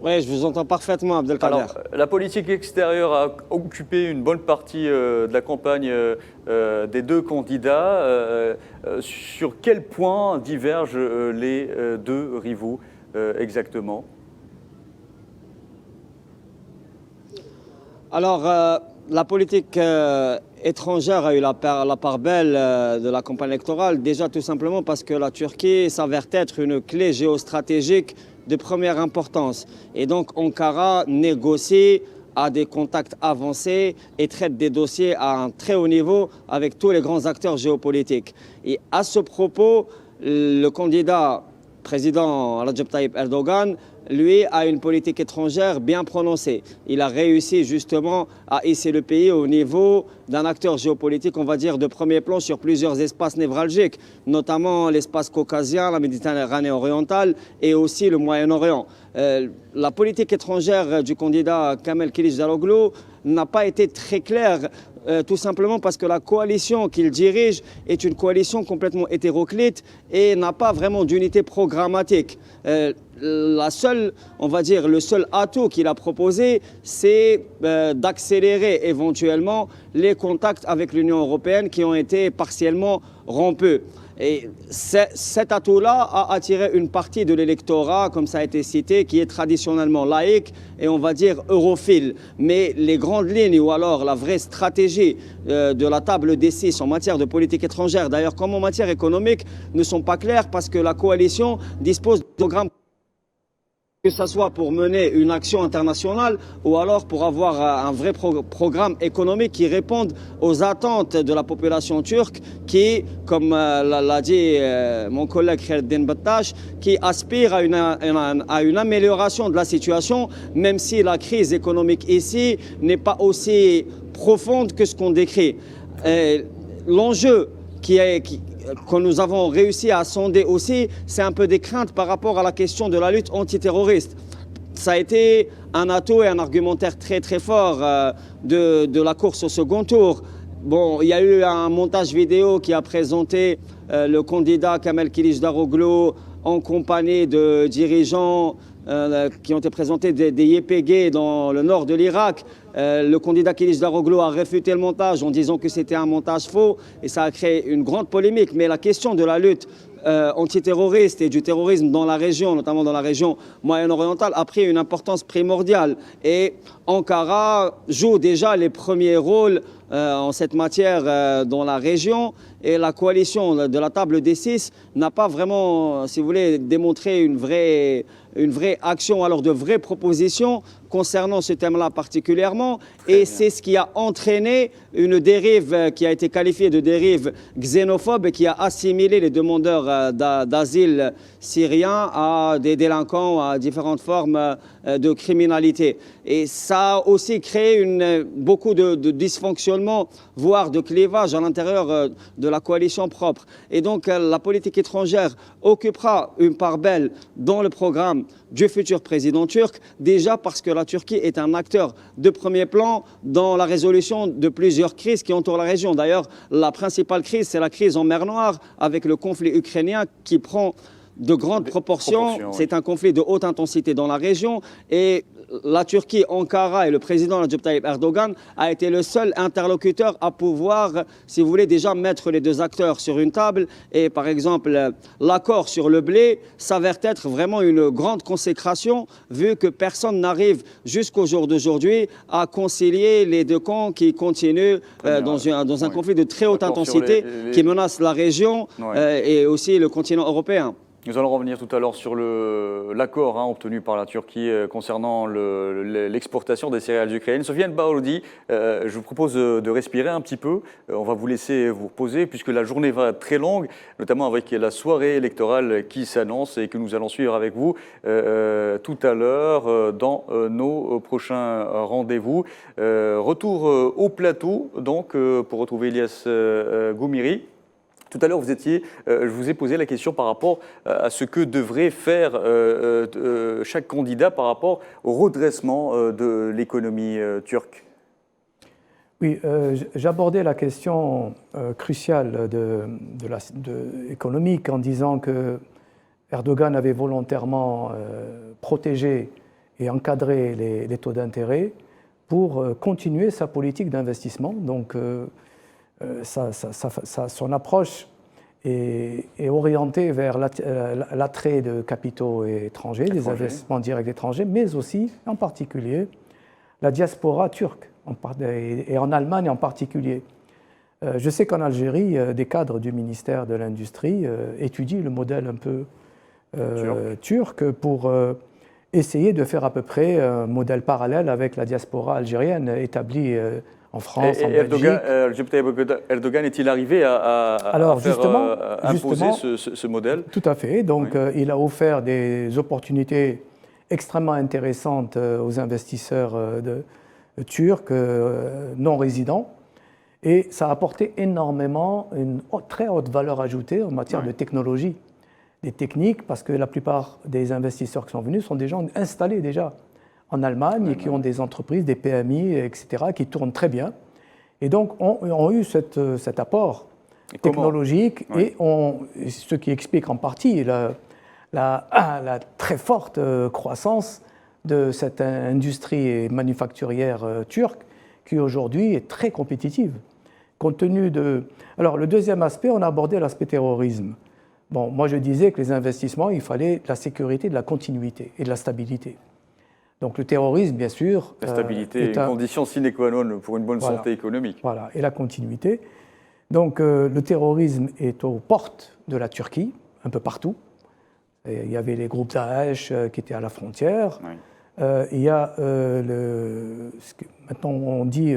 Oui, je vous entends parfaitement, Abdelkader. Alors, la politique extérieure a occupé une bonne partie de la campagne des deux candidats. Sur quel point divergent les deux rivaux exactement ? Alors, la politique étrangère a eu la part belle de la campagne électorale, déjà tout simplement parce que la Turquie s'avère être une clé géostratégique de première importance. Et donc Ankara négocie, a des contacts avancés et traite des dossiers à un très haut niveau avec tous les grands acteurs géopolitiques. Et à ce propos, le candidat président Recep Tayyip Erdogan, lui, a une politique étrangère bien prononcée. Il a réussi justement à hisser le pays au niveau d'un acteur géopolitique, on va dire, de premier plan sur plusieurs espaces névralgiques, notamment l'espace caucasien, la Méditerranée orientale et aussi le Moyen-Orient. La politique étrangère du candidat Kemal Kılıçdaroğlu n'a pas été très claire, tout simplement parce que la coalition qu'il dirige est une coalition complètement hétéroclite et n'a pas vraiment d'unité programmatique. La seule, on va dire, le seul atout qu'il a proposé, c'est d'accélérer éventuellement les contacts avec l'Union européenne qui ont été partiellement rompus. Et cet atout-là a attiré une partie de l'électorat, comme ça a été cité, qui est traditionnellement laïque et on va dire europhile. Mais les grandes lignes ou alors la vraie stratégie de la table des 6 en matière de politique étrangère, d'ailleurs comme en matière économique, ne sont pas claires parce que la coalition dispose de programmes, que ce soit pour mener une action internationale ou alors pour avoir un vrai programme économique qui réponde aux attentes de la population turque qui, comme l'a dit mon collègue Khaireddine Battash, qui aspire à une amélioration de la situation, même si la crise économique ici n'est pas aussi profonde que ce qu'on décrit. L'enjeu que nous avons réussi à sonder aussi, c'est un peu des craintes par rapport à la question de la lutte antiterroriste. Ça a été un atout et un argumentaire très très fort de la course au second tour. Bon, il y a eu un montage vidéo qui a présenté le candidat Kemal Kılıçdaroğlu en compagnie de dirigeants qui ont été présentés des YPG dans le nord de l'Irak. Le candidat Kılıçdaroğlu a réfuté le montage en disant que c'était un montage faux et ça a créé une grande polémique. Mais la question de la lutte antiterroriste et du terrorisme dans la région, notamment dans la région moyen-orientale, a pris une importance primordiale. Et Ankara joue déjà les premiers rôles en cette matière dans la région. Et la coalition de la table des 6 n'a pas vraiment, si vous voulez, démontré une vraie action, alors de vraies propositions concernant ce thème-là particulièrement. Et c'est ce qui a entraîné une dérive qui a été qualifiée de dérive xénophobe et qui a assimilé les demandeurs d'asile syriens à des délinquants, à différentes formes de criminalité. Et ça a aussi créé beaucoup de dysfonctionnements, voire de clivage à l'intérieur de la coalition propre. Et donc la politique étrangère occupera une part belle dans le programme du futur président turc, déjà parce que la Turquie est un acteur de premier plan dans la résolution de plusieurs crises qui entourent la région. D'ailleurs, la principale crise, c'est la crise en mer Noire, avec le conflit ukrainien qui prend de grandes proportions. C'est un conflit de haute intensité dans la région. Et la Turquie, Ankara et le président Recep Tayyip Erdogan a été le seul interlocuteur à pouvoir, si vous voulez, déjà mettre les deux acteurs sur une table. Et par exemple, l'accord sur le blé s'avère être vraiment une grande consécration, vu que personne n'arrive jusqu'au jour d'aujourd'hui à concilier les deux camps qui continuent dans un conflit de très haute intensité qui menace la région et aussi le continent européen. Nous allons revenir tout à l'heure sur l'accord obtenu par la Turquie concernant l'exportation des céréales ukrainiennes. Sofiane Bahoudi, je vous propose de respirer un petit peu. On va vous laisser vous reposer puisque la journée va être très longue, notamment avec la soirée électorale qui s'annonce et que nous allons suivre avec vous tout à l'heure dans nos prochains rendez-vous. Retour au plateau donc pour retrouver Ilyas Goumiri. Tout à l'heure, je vous ai posé la question par rapport à ce que devrait faire chaque candidat par rapport au redressement de l'économie turque. Oui, j'abordais la question cruciale économique en disant que Erdogan avait volontairement protégé et encadré les taux d'intérêt pour continuer sa politique d'investissement. Donc, son approche est orientée vers l'attrait de capitaux étrangers, des investissements directs étrangers, mais aussi, en particulier, la diaspora turque, et en Allemagne en particulier. Je sais qu'en Algérie, des cadres du ministère de l'Industrie étudient le modèle un peu turc pour essayer de faire à peu près un modèle parallèle avec la diaspora algérienne établie en France, en Belgique. Erdogan est-il arrivé à faire imposer ce modèle? Tout à fait. Donc, il a offert des opportunités extrêmement intéressantes aux investisseurs turcs non résidents. Et ça a apporté énormément, une très haute valeur ajoutée en matière de technologie, des techniques, parce que la plupart des investisseurs qui sont venus sont des gens installés déjà en Allemagne et qui ont des entreprises, des PMI, etc., qui tournent très bien. Et donc, ont eu cet apport technologique et ce qui explique en partie la très forte croissance de cette industrie manufacturière turque qui aujourd'hui est très compétitive. Compte tenu de... Alors, le deuxième aspect, on a abordé l'aspect terrorisme. Bon, moi, je disais que les investissements, il fallait de la sécurité, de la continuité et de la stabilité. Donc le terrorisme, bien sûr... La stabilité est une condition sine qua non pour une bonne santé économique. Voilà, et la continuité. Donc le terrorisme est aux portes de la Turquie, un peu partout. Et il y avait les groupes Daesh qui étaient à la frontière. Oui. Il y a maintenant on dit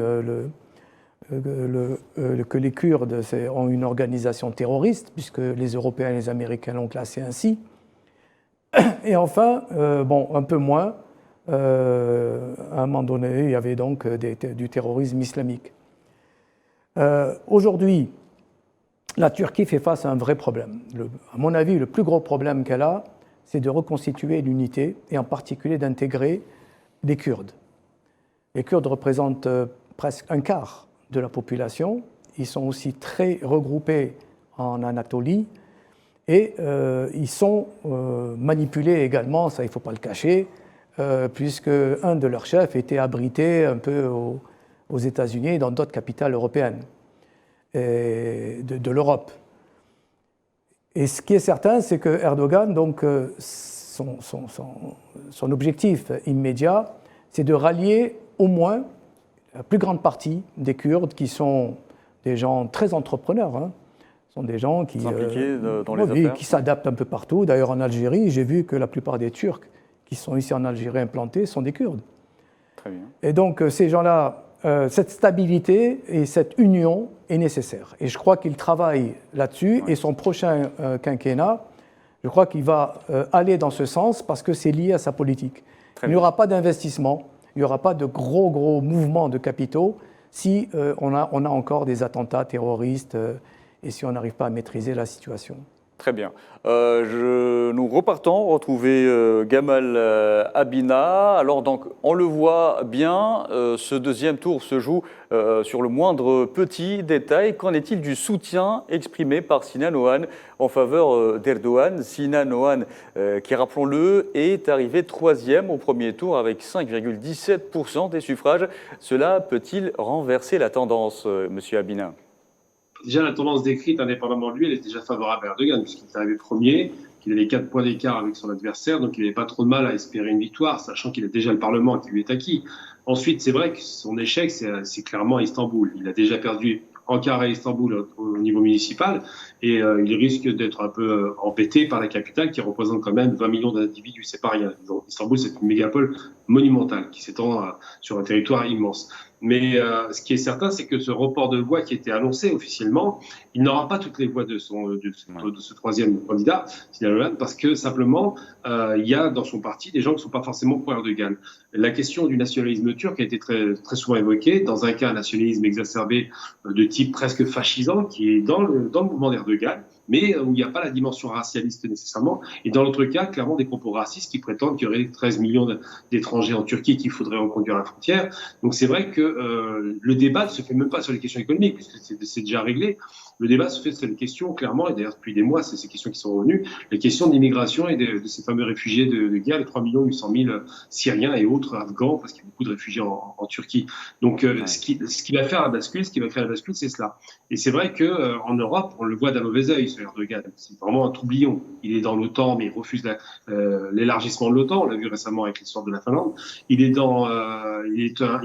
que les Kurdes ont une organisation terroriste, puisque les Européens et les Américains l'ont classé ainsi. Et enfin, un peu moins, à un moment donné, il y avait donc du terrorisme islamique. Aujourd'hui, la Turquie fait face à un vrai problème. À mon avis, le plus gros problème qu'elle a, c'est de reconstituer l'unité et en particulier d'intégrer les Kurdes. Les Kurdes représentent presque un quart de la population. Ils sont aussi très regroupés en Anatolie et ils sont manipulés également, ça il ne faut pas le cacher, puisque un de leurs chefs était abrité un peu aux États-Unis et dans d'autres capitales européennes de l'Europe. Et ce qui est certain, c'est que Erdogan, donc, son objectif immédiat, c'est de rallier au moins la plus grande partie des Kurdes, qui sont des gens très entrepreneurs, sont des gens qui s'adaptent un peu partout. D'ailleurs, en Algérie, j'ai vu que la plupart des Turcs qui sont ici en Algérie implantés sont des Kurdes. Très bien. Et donc, ces gens-là, cette stabilité et cette union est nécessaire. Et je crois qu'il travaille là-dessus. Et son prochain quinquennat, je crois qu'il va aller dans ce sens parce que c'est lié à sa politique. Il n'y aura pas d'investissement, il n'y aura pas de gros mouvements de capitaux si on a encore des attentats terroristes et si on n'arrive pas à maîtriser la situation. Très bien. Nous repartons retrouver Gamal Abina. Alors donc, on le voit bien, ce deuxième tour se joue sur le moindre petit détail. Qu'en est-il du soutien exprimé par Sinan Oğan en faveur d'Erdogan? Sinan Oğan, qui rappelons-le, est arrivé troisième au premier tour avec 5,17% des suffrages. Cela peut-il renverser la tendance, Monsieur Abina? Déjà, la tendance décrite, indépendamment de lui, elle est déjà favorable à Erdogan, puisqu'il est arrivé premier, qu'il avait 4 points d'écart avec son adversaire, donc il n'avait pas trop de mal à espérer une victoire, sachant qu'il a déjà le Parlement qui lui est acquis. Ensuite, c'est vrai que son échec, c'est clairement à Istanbul. Il a déjà perdu Ankara et Istanbul au niveau municipal, et il risque d'être un peu embêté par la capitale, qui représente quand même 20 millions d'individus. C'est pas rien. Istanbul, c'est une mégapole monumentale qui s'étend sur un territoire immense. Mais ce qui est certain, c'est que ce report de voix qui était annoncé officiellement, il n'aura pas toutes les voix de ce troisième candidat, Sinan Oğan, parce que simplement, il y a dans son parti des gens qui ne sont pas forcément pour Erdogan. La question du nationalisme turc a été très, très souvent évoquée, dans un cas un nationalisme exacerbé de type presque fascisant, qui est dans le mouvement d'Erdogan, mais où il n'y a pas la dimension racialiste nécessairement, et dans l'autre cas, clairement des propos racistes qui prétendent qu'il y aurait 13 millions d'étrangers en Turquie qu'il faudrait reconduire à la frontière. Donc c'est vrai que le débat ne se fait même pas sur les questions économiques, puisque c'est déjà réglé. Le débat se fait sur les questions, clairement, et d'ailleurs depuis des mois, c'est ces questions qui sont revenues, les questions d'immigration et de ces fameux réfugiés de guerre, les 3 800 000 Syriens et autres Afghans, parce qu'il y a beaucoup de réfugiés en Turquie. Donc ce qui va faire la bascule, ce qui va créer la bascule, c'est cela. Et c'est vrai qu'en Europe, on le voit d'un mauvais œil, ce Erdogan. C'est vraiment un troublion. Il est dans l'OTAN, mais il refuse l'élargissement de l'OTAN. On l'a vu récemment avec l'histoire de la Finlande. Il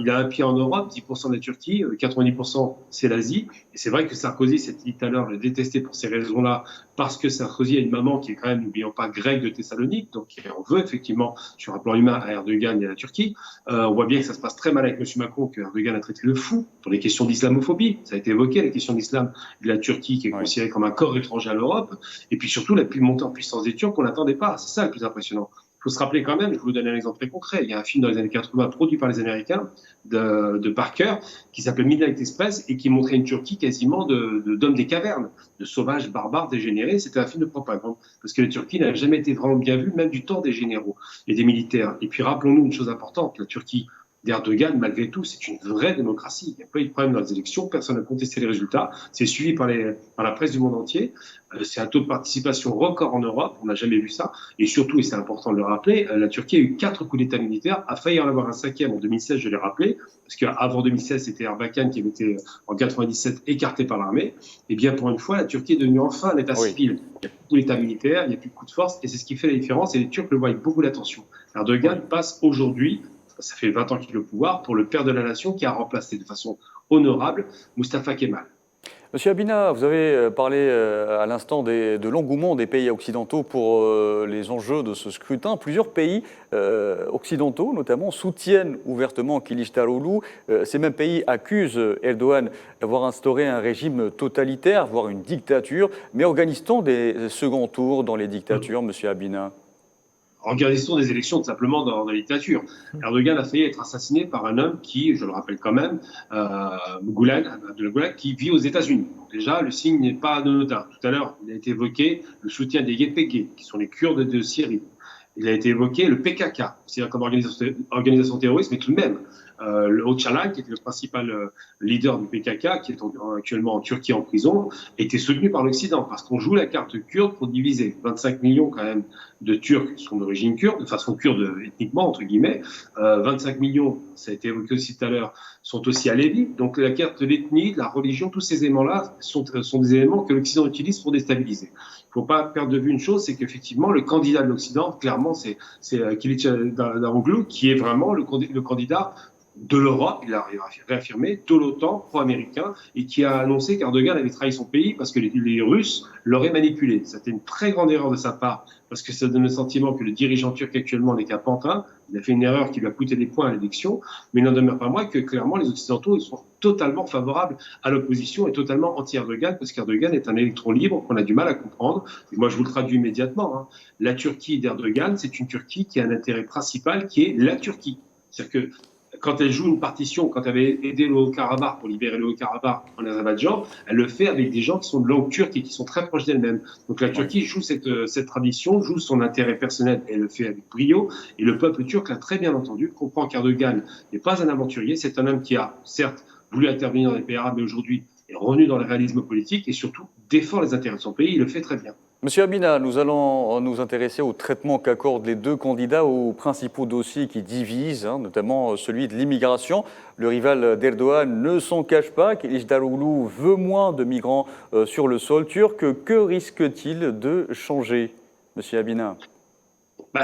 a un pied en Europe, 10% de la Turquie, 90% c'est l'Asie. Et c'est vrai que Sarkozy, s'est dit tout à l'heure, le détestait pour ces raisons-là, parce que Sarkozy a une maman qui est quand même, n'oublions pas, grecque de Thessalonique, donc on veut effectivement, sur un plan humain, à Erdogan et à la Turquie. On voit bien que ça se passe très mal avec M. Macron, que Erdogan a traité le fou pour les questions d'islamophobie. Ça a été évoqué, la question d'islam de la Turquie, qui est considérée comme un corps étranger à l'Europe. Et puis surtout, la montée en puissance des Turcs, on n'attendait pas. C'est ça le plus impressionnant. Il faut se rappeler quand même, je vais vous donner un exemple très concret, il y a un film dans les années 80 produit par les Américains de Parker qui s'appelle Midnight Express et qui montrait une Turquie quasiment d'hommes des cavernes, de sauvages, barbares, dégénérés. C'était un film de propagande parce que la Turquie n'a jamais été vraiment bien vue, même du temps des généraux et des militaires. Et puis rappelons-nous une chose importante, la Turquie d'Erdogan, malgré tout, c'est une vraie démocratie. Il n'y a pas eu de problème dans les élections, personne n'a contesté les résultats. C'est suivi par la presse du monde entier. C'est un taux de participation record en Europe, on n'a jamais vu ça. Et surtout, et c'est important de le rappeler, la Turquie a eu 4 coups d'État militaires, a failli en avoir un 5e en 2016, je l'ai rappelé, parce qu'avant 2016, c'était Erbakan qui avait été en 97 écarté par l'armée. Et bien pour une fois, la Turquie est devenue enfin un État civil. Il n'y a plus de coup d'État militaire, il n'y a plus de coup de force, et c'est ce qui fait la différence, et les Turcs le voient avec beaucoup d'attention. Erdogan passe aujourd'hui, ça fait 20 ans qu'il est au pouvoir, pour le père de la nation qui a remplacé de façon honorable Mustafa Kemal. Monsieur Abina, vous avez parlé à l'instant de l'engouement des pays occidentaux pour les enjeux de ce scrutin. Plusieurs pays occidentaux, notamment, soutiennent ouvertement Kılıçdaroğlu. Ces mêmes pays accusent Erdogan d'avoir instauré un régime totalitaire, voire une dictature. Mais organise-t-on des seconds tours dans les dictatures, Monsieur Abina? Organisation des élections tout simplement dans la dictature. Erdogan a failli être assassiné par un homme qui, je le rappelle quand même, Abdullah Gülen, qui vit aux États-Unis. Déjà, le signe n'est pas anodin. Tout à l'heure, il a été évoqué le soutien des YPG, qui sont les Kurdes de Syrie. Il a été évoqué le PKK, c'est-à-dire comme organisation terroriste, mais tout de même, le Öcalan, qui était le principal leader du PKK, qui est actuellement en Turquie en prison, était soutenu par l'Occident, parce qu'on joue la carte kurde pour diviser. 25 millions quand même de Turcs sont d'origine kurde, de façon kurde ethniquement, entre guillemets. 25 millions, ça a été évoqué aussi tout à l'heure, sont aussi alévites. Donc la carte de l'ethnie, de la religion, tous ces éléments-là sont des éléments que l'Occident utilise pour déstabiliser. Il ne faut pas perdre de vue une chose, c'est qu'effectivement, le candidat de l'Occident, clairement, c'est Kılıçdaroğlu, qui est vraiment le candidat de l'Europe, il a réaffirmé, de l'OTAN, pro-américain, et qui a annoncé qu'Erdogan avait trahi son pays parce que les Russes l'auraient manipulé. C'était une très grande erreur de sa part, parce que ça donne le sentiment que le dirigeant turc actuellement n'est qu'un pantin. Il a fait une erreur qui lui a coûté des points à l'élection, mais il n'en demeure pas moins que clairement les Occidentaux ils sont totalement favorables à l'opposition et totalement anti-Erdogan, parce qu'Erdogan est un électron libre qu'on a du mal à comprendre. Et moi, je vous le traduis immédiatement. Hein. La Turquie d'Erdogan, c'est une Turquie qui a un intérêt principal qui est la Turquie. C'est-à-dire que quand elle joue une partition, quand elle avait aidé le Haut-Karabakh pour libérer le Haut-Karabakh en Azerbaïdjan, elle le fait avec des gens qui sont de langue turque et qui sont très proches d'elle-même. Donc la Turquie joue cette tradition, joue son intérêt personnel, elle le fait avec brio, et le peuple turc l'a très bien entendu, comprend qu'Erdogan n'est pas un aventurier, c'est un homme qui a certes voulu intervenir dans les pays arabes, mais aujourd'hui est revenu dans le réalisme politique et surtout défend les intérêts de son pays, il le fait très bien. Monsieur Habina, nous allons nous intéresser au traitement qu'accordent les deux candidats aux principaux dossiers qui divisent, notamment celui de l'immigration. Le rival d'Erdogan ne s'en cache pas, Kılıçdaroğlu veut moins de migrants sur le sol turc. Que risque-t-il de changer, Monsieur Habina?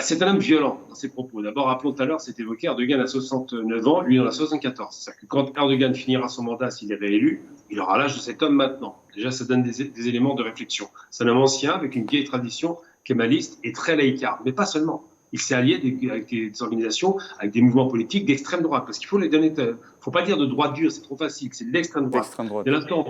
C'est un homme violent dans ses propos. D'abord, rappelons tout à l'heure, c'est évoqué, Erdogan a 69 ans, lui il en a 74. C'est-à-dire que quand Erdogan finira son mandat, s'il est réélu, il aura l'âge de cet homme maintenant. Déjà, ça donne des éléments de réflexion. C'est un homme ancien, avec une vieille tradition kémaliste et très laïcarde. Mais pas seulement. Il s'est allié avec des organisations, avec des mouvements politiques d'extrême droite. Parce qu'il faut les donner, faut pas dire de droite dure, c'est trop facile, c'est de l'extrême droite. Dès l'instant,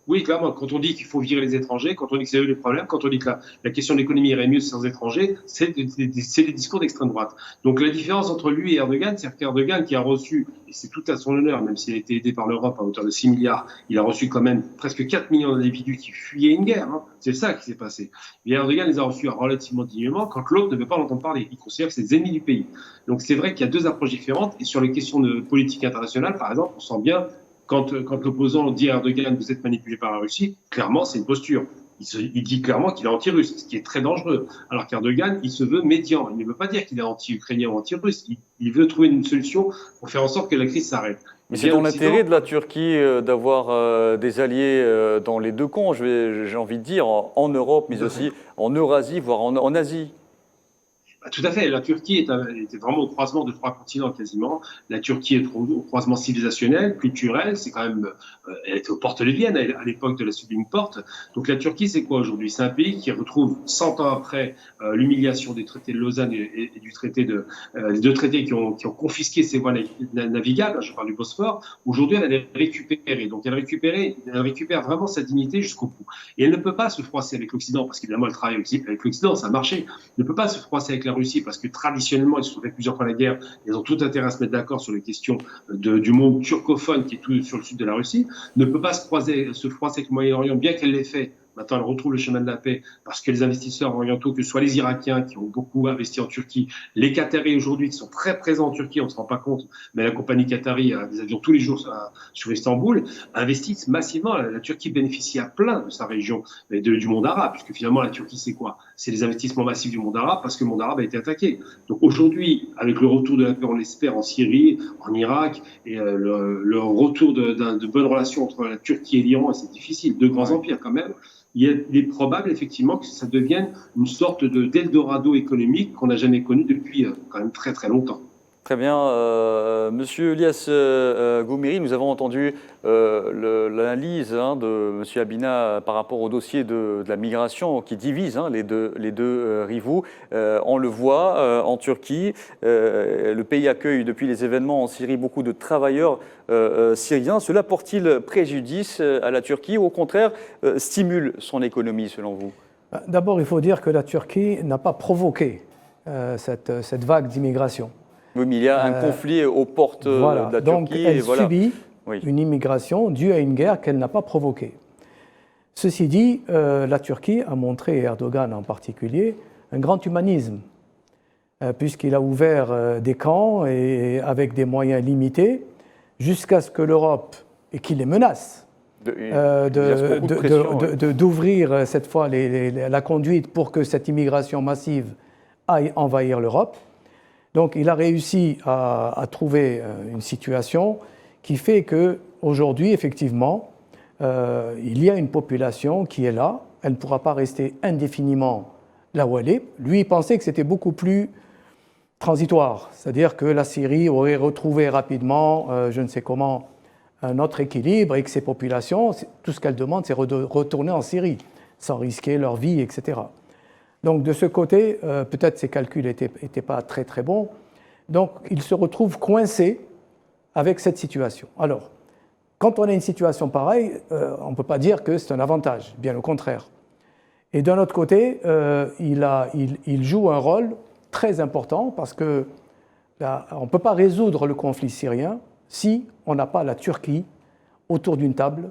oui, clairement, quand on dit qu'il faut virer les étrangers, quand on dit que c'est eux les problèmes, quand on dit que la question de l'économie irait mieux sans étrangers, c'est des discours d'extrême droite. Donc la différence entre lui et Erdogan, c'est qu'Erdogan qui a reçu, et c'est tout à son honneur, même s'il a été aidé par l'Europe à hauteur de 6 milliards, il a reçu quand même presque 4 millions d'individus qui fuyaient une guerre. C'est ça qui s'est passé. Et Erdogan les a reçus relativement dignement quand l'autre ne veut pas l'entendre parler. Il considère que c'est des ennemis du pays. Donc c'est vrai qu'il y a deux approches différentes. Et sur les questions de politique internationale, par exemple, on sent bien quand l'opposant dit à Erdogan vous êtes manipulé par la Russie, clairement c'est une posture. Il dit clairement qu'il est anti-russe, ce qui est très dangereux. Alors qu'Erdogan, il se veut médian. Il ne veut pas dire qu'il est anti-ukrainien ou anti-russe. Il veut trouver une solution pour faire en sorte que la crise s'arrête. Mais c'est dans l'intérêt de la Turquie d'avoir des alliés dans les deux camps, j'ai envie de dire, en Europe, mais aussi en Eurasie, voire en Asie. Tout à fait. La Turquie était vraiment au croisement de 3 continents quasiment. La Turquie est au croisement civilisationnel, culturel. C'est quand même, elle était aux portes de Vienne à l'époque de la Sublime Porte. Donc la Turquie, c'est quoi aujourd'hui? C'est un pays qui retrouve 100 ans après l'humiliation des traités de Lausanne et du traité les deux traités qui ont confisqué ses voies navigables. Je parle du Bosphore. Aujourd'hui, elle est récupérée. Donc elle récupère vraiment sa dignité jusqu'au bout. Et elle ne peut pas se froisser avec l'Occident parce qu'évidemment, elle travaille aussi avec l'Occident, ça a marché. Elle ne peut pas se froisser avec la Russie parce que traditionnellement, ils se sont fait plusieurs fois la guerre. Ils ont tout intérêt à se mettre d'accord sur les questions du monde turcophone qui est tout sur le sud de la Russie. Ne peut pas se froisser avec le Moyen-Orient, bien qu'elle l'ait fait. Maintenant, elle retrouve le chemin de la paix parce que les investisseurs orientaux, que ce soit les Irakiens qui ont beaucoup investi en Turquie, les Qataris aujourd'hui qui sont très présents en Turquie, on ne se rend pas compte, mais la compagnie Qatari a des avions tous les jours sur Istanbul, investissent massivement. La Turquie bénéficie à plein de sa région, mais du monde arabe, puisque finalement la Turquie c'est quoi? C'est les investissements massifs du monde arabe parce que le monde arabe a été attaqué. Donc aujourd'hui, avec le retour de la paix, on l'espère, en Syrie, en Irak, et le retour de bonnes relations entre la Turquie et l'Iran, et c'est difficile, deux grands empires quand même, il est probable effectivement que ça devienne une sorte d'Eldorado économique qu'on n'a jamais connu depuis quand même très très longtemps. Très bien. Monsieur Elias Goumiri, nous avons entendu l'analyse de Monsieur Habina par rapport au dossier de la migration qui divise les deux rivaux. On le voit en Turquie. Le pays accueille depuis les événements en Syrie beaucoup de travailleurs syriens. Cela porte-t-il préjudice à la Turquie ou au contraire stimule son économie selon vous? D'abord, il faut dire que la Turquie n'a pas provoqué cette vague d'immigration. Oui, mais il y a un conflit aux portes de la Turquie. Donc, elle subit une immigration due à une guerre qu'elle n'a pas provoquée. Ceci dit, la Turquie a montré, Erdogan en particulier, un grand humanisme, puisqu'il a ouvert des camps et avec des moyens limités, jusqu'à ce que l'Europe, et qui les menace, d'ouvrir cette fois la conduite pour que cette immigration massive aille envahir l'Europe. Donc il a réussi à trouver une situation qui fait qu'aujourd'hui, effectivement, il y a une population qui est là. Elle ne pourra pas rester indéfiniment là où elle est. Lui, il pensait que c'était beaucoup plus transitoire, c'est-à-dire que la Syrie aurait retrouvé rapidement, je ne sais comment, un autre équilibre et que ces populations, tout ce qu'elles demandent, c'est retourner en Syrie, sans risquer leur vie, etc. Donc de ce côté, peut-être ces calculs n'étaient pas très très bons. Donc il se retrouve coincé avec cette situation. Alors, quand on a une situation pareille, on ne peut pas dire que c'est un avantage, bien au contraire. Et d'un autre côté, il joue un rôle très important parce que on ne peut pas résoudre le conflit syrien si on n'a pas la Turquie autour d'une table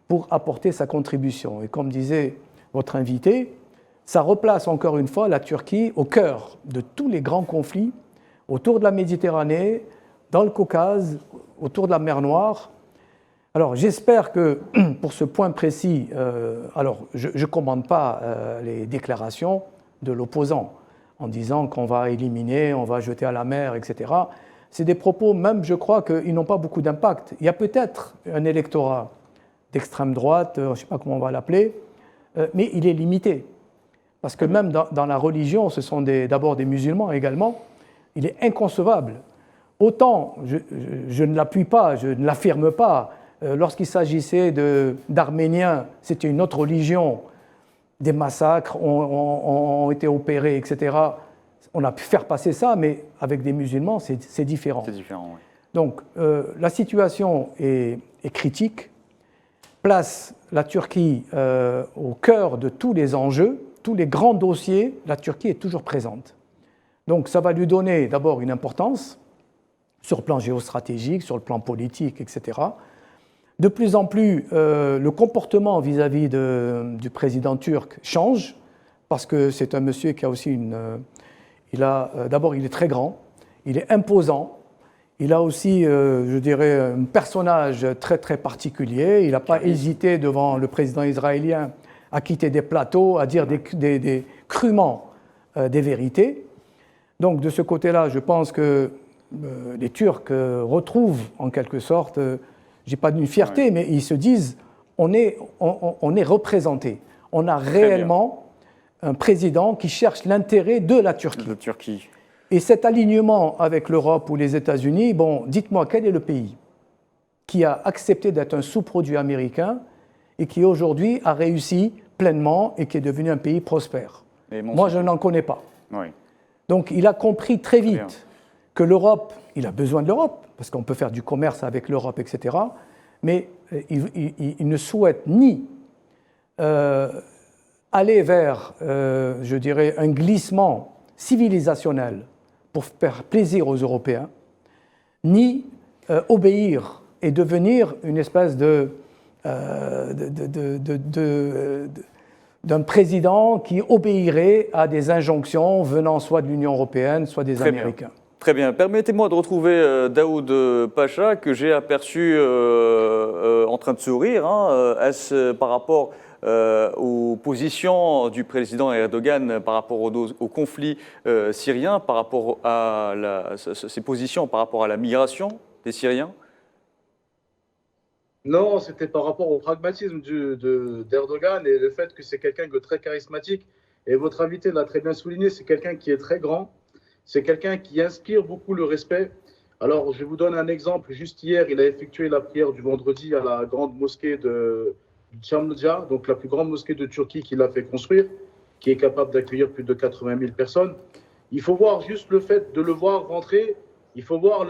pour apporter sa contribution. Et comme disait votre invité, ça replace encore une fois la Turquie au cœur de tous les grands conflits autour de la Méditerranée, dans le Caucase, autour de la mer Noire. Alors j'espère que pour ce point précis, alors je ne commande pas les déclarations de l'opposant en disant qu'on va éliminer, on va jeter à la mer, etc. C'est des propos, même je crois qu'ils n'ont pas beaucoup d'impact. Il y a peut-être un électorat d'extrême droite, je ne sais pas comment on va l'appeler, mais il est limité. Parce que même dans la religion, ce sont d'abord des musulmans également, il est inconcevable. Autant, je ne l'appuie pas, je ne l'affirme pas, lorsqu'il s'agissait d'Arméniens, c'était une autre religion, des massacres ont été opérés, etc. On a pu faire passer ça, mais avec des musulmans, c'est différent. C'est différent, oui. Donc, la situation est critique, place la Turquie au cœur de tous les enjeux, tous les grands dossiers, la Turquie est toujours présente. Donc, ça va lui donner d'abord une importance sur le plan géostratégique, sur le plan politique, etc. De plus en plus, le comportement vis-à-vis du président turc change, parce que c'est un monsieur qui a aussi d'abord, il est très grand, il est imposant, il a aussi, je dirais, un personnage très, très particulier. Il n'a pas hésité devant le président israélien à quitter des plateaux, à dire crûment des vérités. Donc, de ce côté-là, je pense que les Turcs retrouvent, en quelque sorte, je n'ai pas d'une fierté, mais ils se disent, on est représenté. On a réellement un président qui cherche l'intérêt de la Turquie. Et cet alignement avec l'Europe ou les États-Unis, bon, dites-moi, quel est le pays qui a accepté d'être un sous-produit américain et qui aujourd'hui a réussi pleinement et qui est devenu un pays prospère? Moi, je n'en connais pas. Oui. Donc, il a compris très vite que l'Europe, il a besoin de l'Europe, parce qu'on peut faire du commerce avec l'Europe, etc. Mais il ne souhaite ni aller vers, je dirais, un glissement civilisationnel pour faire plaisir aux Européens, ni obéir et devenir une espèce d'un président qui obéirait à des injonctions venant soit de l'Union européenne, soit des Américains. Très bien. Permettez-moi de retrouver Daoud Pacha, que j'ai aperçu en train de sourire. Est-ce par rapport aux positions du président Erdogan par rapport au conflit syrien, par rapport à ses positions par rapport à la migration des Syriens? Non, c'était par rapport au pragmatisme d'Erdogan et le fait que c'est quelqu'un de très charismatique. Et votre invité l'a très bien souligné, c'est quelqu'un qui est très grand, c'est quelqu'un qui inspire beaucoup le respect. Alors, je vous donne un exemple. Juste hier, il a effectué la prière du vendredi à la grande mosquée de Çamlıca, donc la plus grande mosquée de Turquie qu'il a fait construire, qui est capable d'accueillir plus de 80 000 personnes. Il faut voir juste le fait de le voir rentrer, il faut voir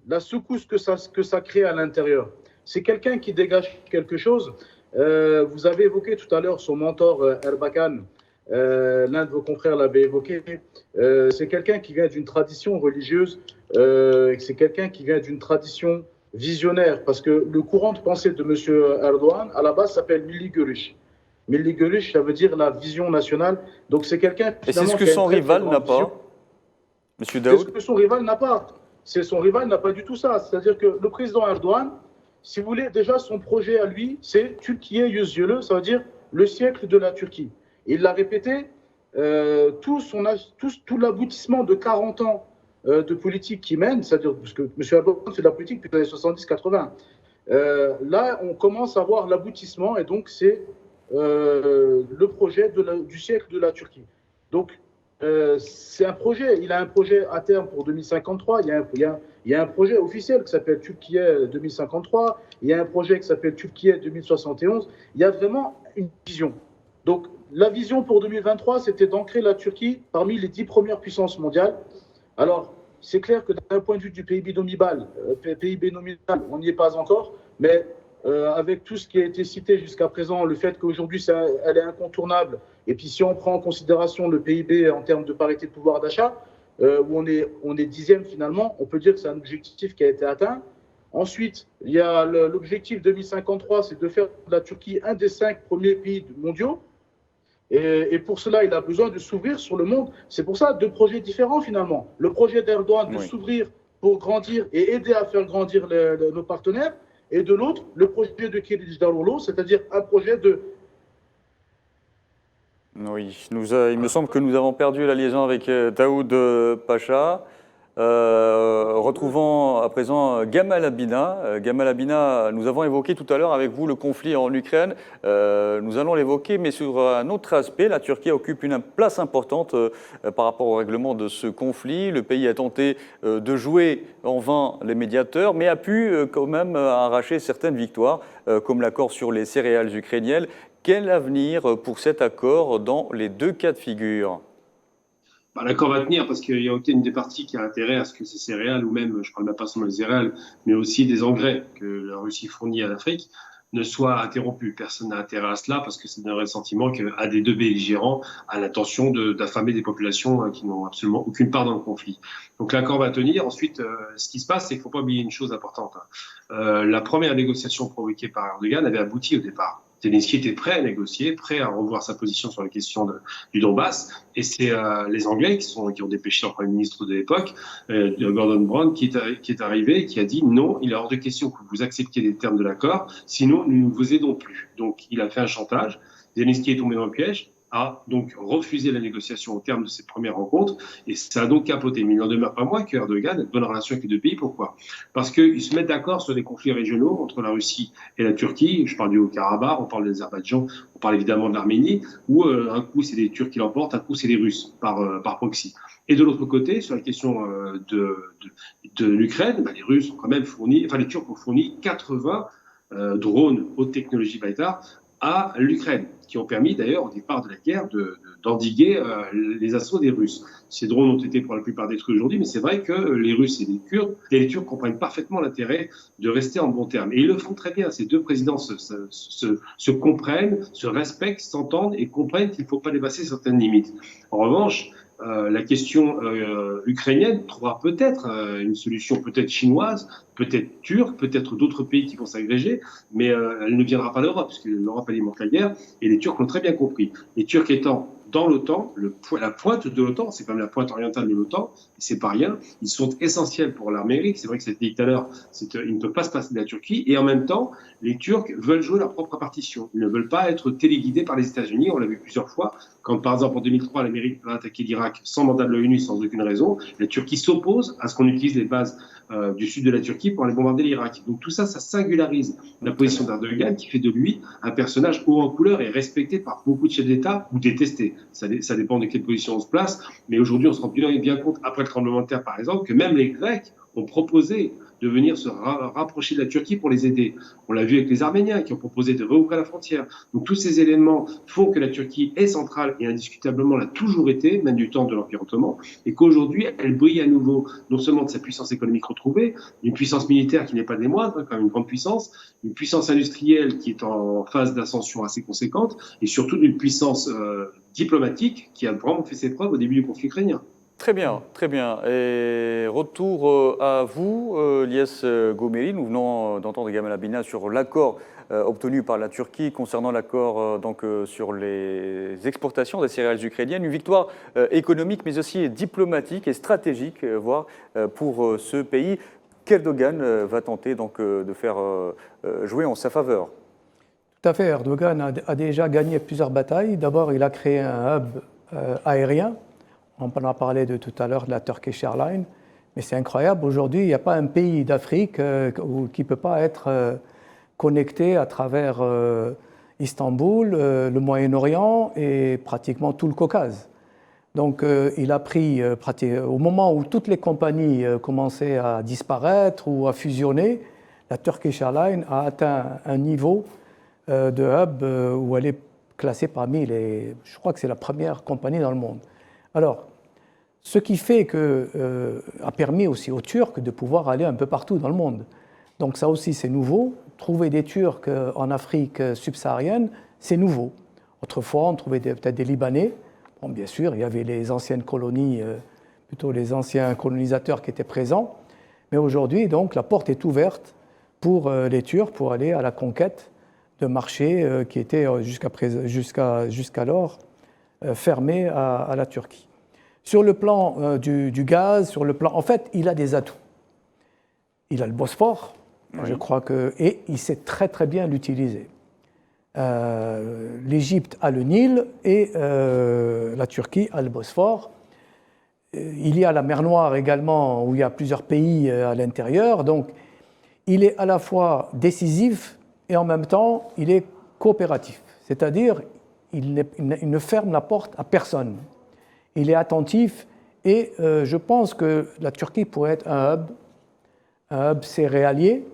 la secousse que ça crée à l'intérieur. C'est quelqu'un qui dégage quelque chose. Vous avez évoqué tout à l'heure son mentor Erbakan, l'un de vos confrères l'avait évoqué. C'est quelqu'un qui vient d'une tradition religieuse, c'est quelqu'un qui vient d'une tradition visionnaire, parce que le courant de pensée de M. Erdogan, à la base, s'appelle Milli Görüş. Milli Görüş, ça veut dire la vision nationale. Donc c'est quelqu'un... Et c'est ce que son rival n'a pas, M. Daoud? C'est ce que son rival n'a pas. Son rival n'a pas du tout ça. C'est-à-dire que le président Erdogan, si vous voulez, déjà son projet à lui, c'est Türkiye yüzyılı, ça veut dire le siècle de la Turquie. Et il l'a répété, tout l'aboutissement de 40 ans de politique qu'il mène, c'est-à-dire parce que M. Erdogan fait de la politique depuis les années 70-80. Là, on commence à voir l'aboutissement et donc c'est le projet du siècle de la Turquie. Donc, c'est un projet, il a un projet à terme pour 2053, il y a un projet officiel qui s'appelle Türkiye 2053, il y a un projet qui s'appelle Türkiye 2071, il y a vraiment une vision. Donc la vision pour 2023, c'était d'ancrer la Turquie parmi les 10 premières puissances mondiales. Alors, c'est clair que d'un point de vue du PIB nominal, on n'y est pas encore, mais avec tout ce qui a été cité jusqu'à présent, le fait qu'aujourd'hui, elle est incontournable, et puis si on prend en considération le PIB en termes de parité de pouvoir d'achat, où on est 10e finalement. On peut dire que c'est un objectif qui a été atteint. Ensuite, il y a l'objectif 2053, c'est de faire de la Turquie un des 5 premiers pays mondiaux. Et pour cela, il a besoin de s'ouvrir sur le monde. C'est pour ça 2 projets différents finalement. Le projet d'Erdogan de s'ouvrir pour grandir et aider à faire grandir nos partenaires. Et de l'autre, le projet de Kılıçdaroğlu, c'est-à-dire un projet de... Oui, il me semble que nous avons perdu la liaison avec Daoud Pacha. Retrouvons à présent Gamal Abina. Gamal Abina, nous avons évoqué tout à l'heure avec vous le conflit en Ukraine. Nous allons l'évoquer, mais sur un autre aspect. La Turquie occupe une place importante par rapport au règlement de ce conflit. Le pays a tenté de jouer en vain les médiateurs, mais a pu quand même arracher certaines victoires, comme l'accord sur les céréales ukrainiennes. Quel avenir pour cet accord dans les 2 cas de figure ? L'accord va tenir parce qu'il y a aucune des parties qui a intérêt à ce que ces céréales, ou même, je ne parle même pas seulement des céréales, mais aussi des engrais que la Russie fournit à l'Afrique, ne soient interrompus. Personne n'a intérêt à cela parce que ça donnerait le sentiment qu'un des 2 belligérants a l'intention d'affamer des populations qui n'ont absolument aucune part dans le conflit. Donc l'accord va tenir. Ensuite, ce qui se passe, c'est qu'il ne faut pas oublier une chose importante. La première négociation provoquée par Erdogan avait abouti au départ. Zelensky était prêt à négocier, prêt à revoir sa position sur la question du Donbass. Et c'est les Anglais qui ont dépêché leur Premier ministre de l'époque, Gordon Brown, qui est arrivé et qui a dit non, il est hors de question que vous acceptiez les termes de l'accord, sinon nous ne vous aidons plus. Donc il a fait un chantage. Zelensky est tombé dans le piège, a donc refusé la négociation au terme de cette première rencontre et ça a donc capoté. Mais il n'en demeure pas moins qu'Erdogan a de bonnes relations avec les 2 pays. Pourquoi ? Parce qu'ils se mettent d'accord sur des conflits régionaux entre la Russie et la Turquie. Je parle du Haut-Karabakh, on parle de l'Azerbaïdjan, on parle évidemment de l'Arménie, où un coup c'est les Turcs qui l'emportent, un coup c'est les Russes par proxy. Et de l'autre côté, sur la question de l'Ukraine, les Russes ont quand même fourni, enfin les Turcs ont fourni 80 drones haute technologie Baytar à l'Ukraine, qui ont permis d'ailleurs au départ de la guerre d'endiguer les assauts des Russes. Ces drones ont été pour la plupart détruits aujourd'hui, mais c'est vrai que les Russes et les Turcs comprennent parfaitement l'intérêt de rester en bons termes. Et ils le font très bien. Ces 2 présidents se comprennent, se respectent, s'entendent et comprennent qu'il ne faut pas dépasser certaines limites. En revanche, la question ukrainienne trouvera peut-être une solution, peut-être chinoise, peut-être turque, peut-être d'autres pays qui vont s'agréger, mais elle ne viendra pas d'Europe, parce que l'Europe alimente la guerre, et les Turcs l'ont très bien compris. Les Turcs étant dans l'OTAN, la pointe de l'OTAN, c'est quand même la pointe orientale de l'OTAN, c'est pas rien, ils sont essentiels pour l'armée. C'est vrai que c'était dit tout à l'heure, ils ne peuvent pas se passer de la Turquie, et en même temps, les Turcs veulent jouer leur propre partition. Ils ne veulent pas être téléguidés par les États-Unis, on l'a vu plusieurs fois, quand par exemple en 2003, l'Amérique a attaqué l'Irak sans mandat de l'ONU, sans aucune raison, la Turquie s'oppose à ce qu'on utilise les bases du sud de la Turquie pour aller bombarder l'Irak. Donc tout ça, ça singularise la position d'Erdogan qui fait de lui un personnage haut en couleur et respecté par beaucoup de chefs d'État ou détesté. Ça dépend de quelle position on se place. Mais aujourd'hui, on se rend bien compte, après le tremblement de terre par exemple, que même les Grecs ont proposé de venir se rapprocher de la Turquie pour les aider. On l'a vu avec les Arméniens qui ont proposé de rouvrir la frontière. Donc tous ces éléments font que la Turquie est centrale et indiscutablement l'a toujours été, même du temps de l'Empire ottoman, et qu'aujourd'hui elle brille à nouveau, non seulement de sa puissance économique retrouvée, une puissance militaire qui n'est pas des moindres, quand même une grande puissance, une puissance industrielle qui est en phase d'ascension assez conséquente, et surtout d'une puissance diplomatique qui a vraiment fait ses preuves au début du conflit ukrainien. Très bien, très bien. Et retour à vous, Lies Gomeri. Nous venons d'entendre Gamal Abina sur l'accord obtenu par la Turquie concernant l'accord sur les exportations des céréales ukrainiennes. Une victoire économique, mais aussi diplomatique et stratégique, voire pour ce pays qu'Erdogan va tenter donc, de faire jouer en sa faveur. Tout à fait. Erdogan a déjà gagné plusieurs batailles. D'abord, il a créé un hub aérien. On en a parlé de tout à l'heure de la Turkish Airlines, mais c'est incroyable. Aujourd'hui, il n'y a pas un pays d'Afrique qui ne peut pas être connecté à travers Istanbul, le Moyen-Orient et pratiquement tout le Caucase. Donc, il a pris, au moment où toutes les compagnies commençaient à disparaître ou à fusionner, la Turkish Airlines a atteint un niveau de hub où elle est classée parmi les... Je crois que c'est la première compagnie dans le monde. Alors, ce qui fait a permis aussi aux Turcs de pouvoir aller un peu partout dans le monde. Donc ça aussi, c'est nouveau. Trouver des Turcs en Afrique subsaharienne, c'est nouveau. Autrefois, on trouvait peut-être des Libanais. Bon, bien sûr, il y avait les anciennes colonies plutôt les anciens colonisateurs qui étaient présents. Mais aujourd'hui, donc, la porte est ouverte pour les Turcs pour aller à la conquête de marchés qui étaient jusqu'alors fermés à la Turquie. Sur le plan du gaz, en fait, il a des atouts. Il a le Bosphore, je crois et il sait très très bien l'utiliser. L'Égypte a le Nil et la Turquie a le Bosphore. Il y a la mer Noire également, où il y a plusieurs pays à l'intérieur. Donc, il est à la fois décisif et en même temps, il est coopératif. C'est-à-dire, il ne ferme la porte à personne. Il est attentif et je pense que la Turquie pourrait être un hub céréalier,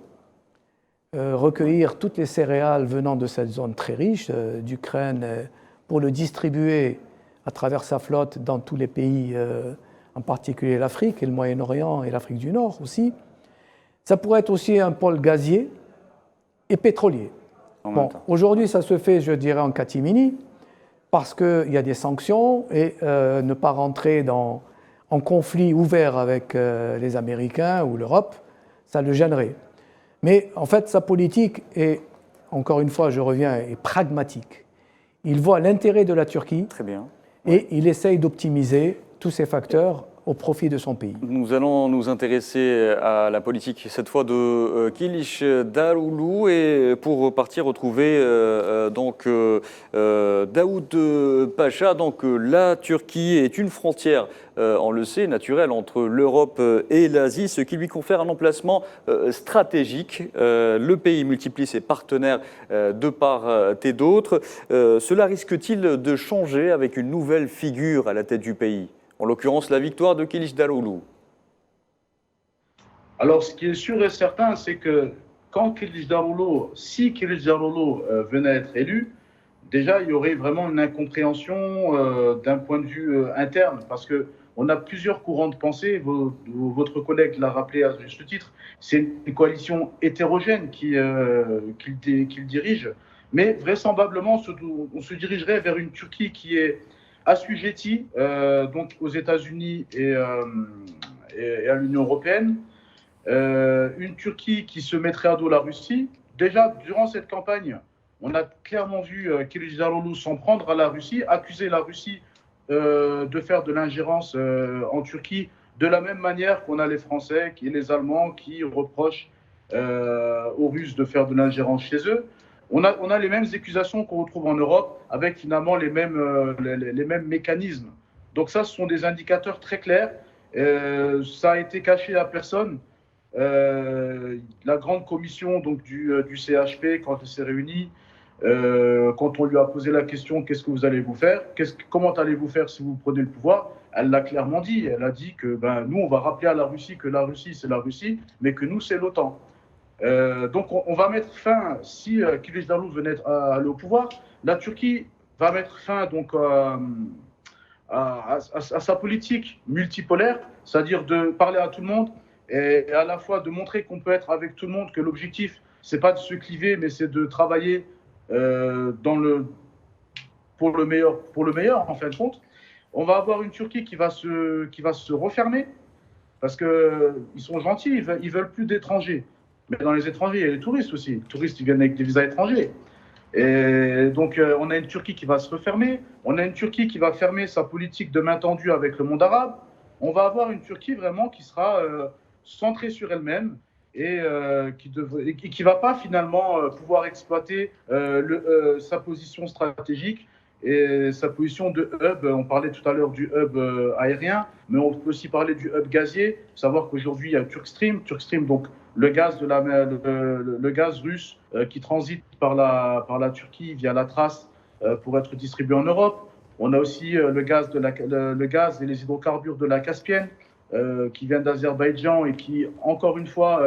recueillir toutes les céréales venant de cette zone très riche d'Ukraine pour le distribuer à travers sa flotte dans tous les pays, en particulier l'Afrique et le Moyen-Orient et l'Afrique du Nord aussi. Ça pourrait être aussi un pôle gazier et pétrolier. Bon, aujourd'hui, ça se fait, je dirais, en catimini, parce qu'il y a des sanctions et ne pas rentrer en conflit ouvert avec les Américains ou l'Europe, ça le gênerait. Mais en fait, sa politique est, encore une fois, je reviens, est pragmatique. Il voit l'intérêt de la Turquie. Très bien. Et il essaye d'optimiser tous ces facteurs au profit de son pays. Nous allons nous intéresser à la politique, cette fois de Kilicdaroglu, et pour partir retrouver Daoud Pacha. Donc la Turquie est une frontière, on le sait, naturelle entre l'Europe et l'Asie, ce qui lui confère un emplacement stratégique. Le pays multiplie ses partenaires de part et d'autre. Cela risque-t-il de changer avec une nouvelle figure à la tête du pays ? En l'occurrence, la victoire de Kilicdaroglu. Alors, ce qui est sûr et certain, c'est que si Kilicdaroglu venait à être élu, déjà, il y aurait vraiment une incompréhension d'un point de vue interne, parce qu'on a plusieurs courants de pensée. Votre collègue l'a rappelé à juste titre. C'est une coalition hétérogène qu'il dirige, mais vraisemblablement, on se dirigerait vers une Turquie qui est assujettis donc aux États-Unis et à l'Union européenne, une Turquie qui se mettrait à dos la Russie. Déjà, durant cette campagne, on a clairement vu Kilicdaroglu s'en prendre à la Russie, accuser la Russie de faire de l'ingérence en Turquie, de la même manière qu'on a les Français et les Allemands qui reprochent aux Russes de faire de l'ingérence chez eux. On a les mêmes accusations qu'on retrouve en Europe, avec finalement les mêmes mécanismes. Donc ça, ce sont des indicateurs très clairs. Ça a été caché à personne. La grande commission donc, du CHP, quand elle s'est réunie, quand on lui a posé la question « Qu'est-ce que vous allez vous faire ? Comment allez-vous faire si vous prenez le pouvoir ?» Elle l'a clairement dit. Elle a dit que nous, on va rappeler à la Russie que la Russie, c'est la Russie, mais que nous, c'est l'OTAN. Donc on va mettre fin, si Kilicdaroglu venait à aller au pouvoir, la Turquie va mettre fin donc, à sa politique multipolaire, c'est-à-dire de parler à tout le monde et à la fois de montrer qu'on peut être avec tout le monde, que l'objectif, c'est pas de se cliver, mais c'est de travailler pour le meilleur en fin de compte. On va avoir une Turquie qui va se refermer parce qu'ils sont gentils, ils veulent plus d'étrangers. Mais dans les étrangers, il y a les touristes aussi. Les touristes, ils viennent avec des visas étrangers. Et donc, on a une Turquie qui va se refermer. On a une Turquie qui va fermer sa politique de main tendue avec le monde arabe. On va avoir une Turquie vraiment qui sera centrée sur elle-même et qui ne va pas finalement pouvoir exploiter sa position stratégique et sa position de hub. On parlait tout à l'heure du hub aérien, mais on peut aussi parler du hub gazier. Il faut savoir qu'aujourd'hui, il y a Turkstream, donc le gaz russe qui transite par la Turquie via la Thrace pour être distribué en Europe. On a aussi le gaz et les hydrocarbures de la Caspienne qui viennent d'Azerbaïdjan et qui, encore une fois,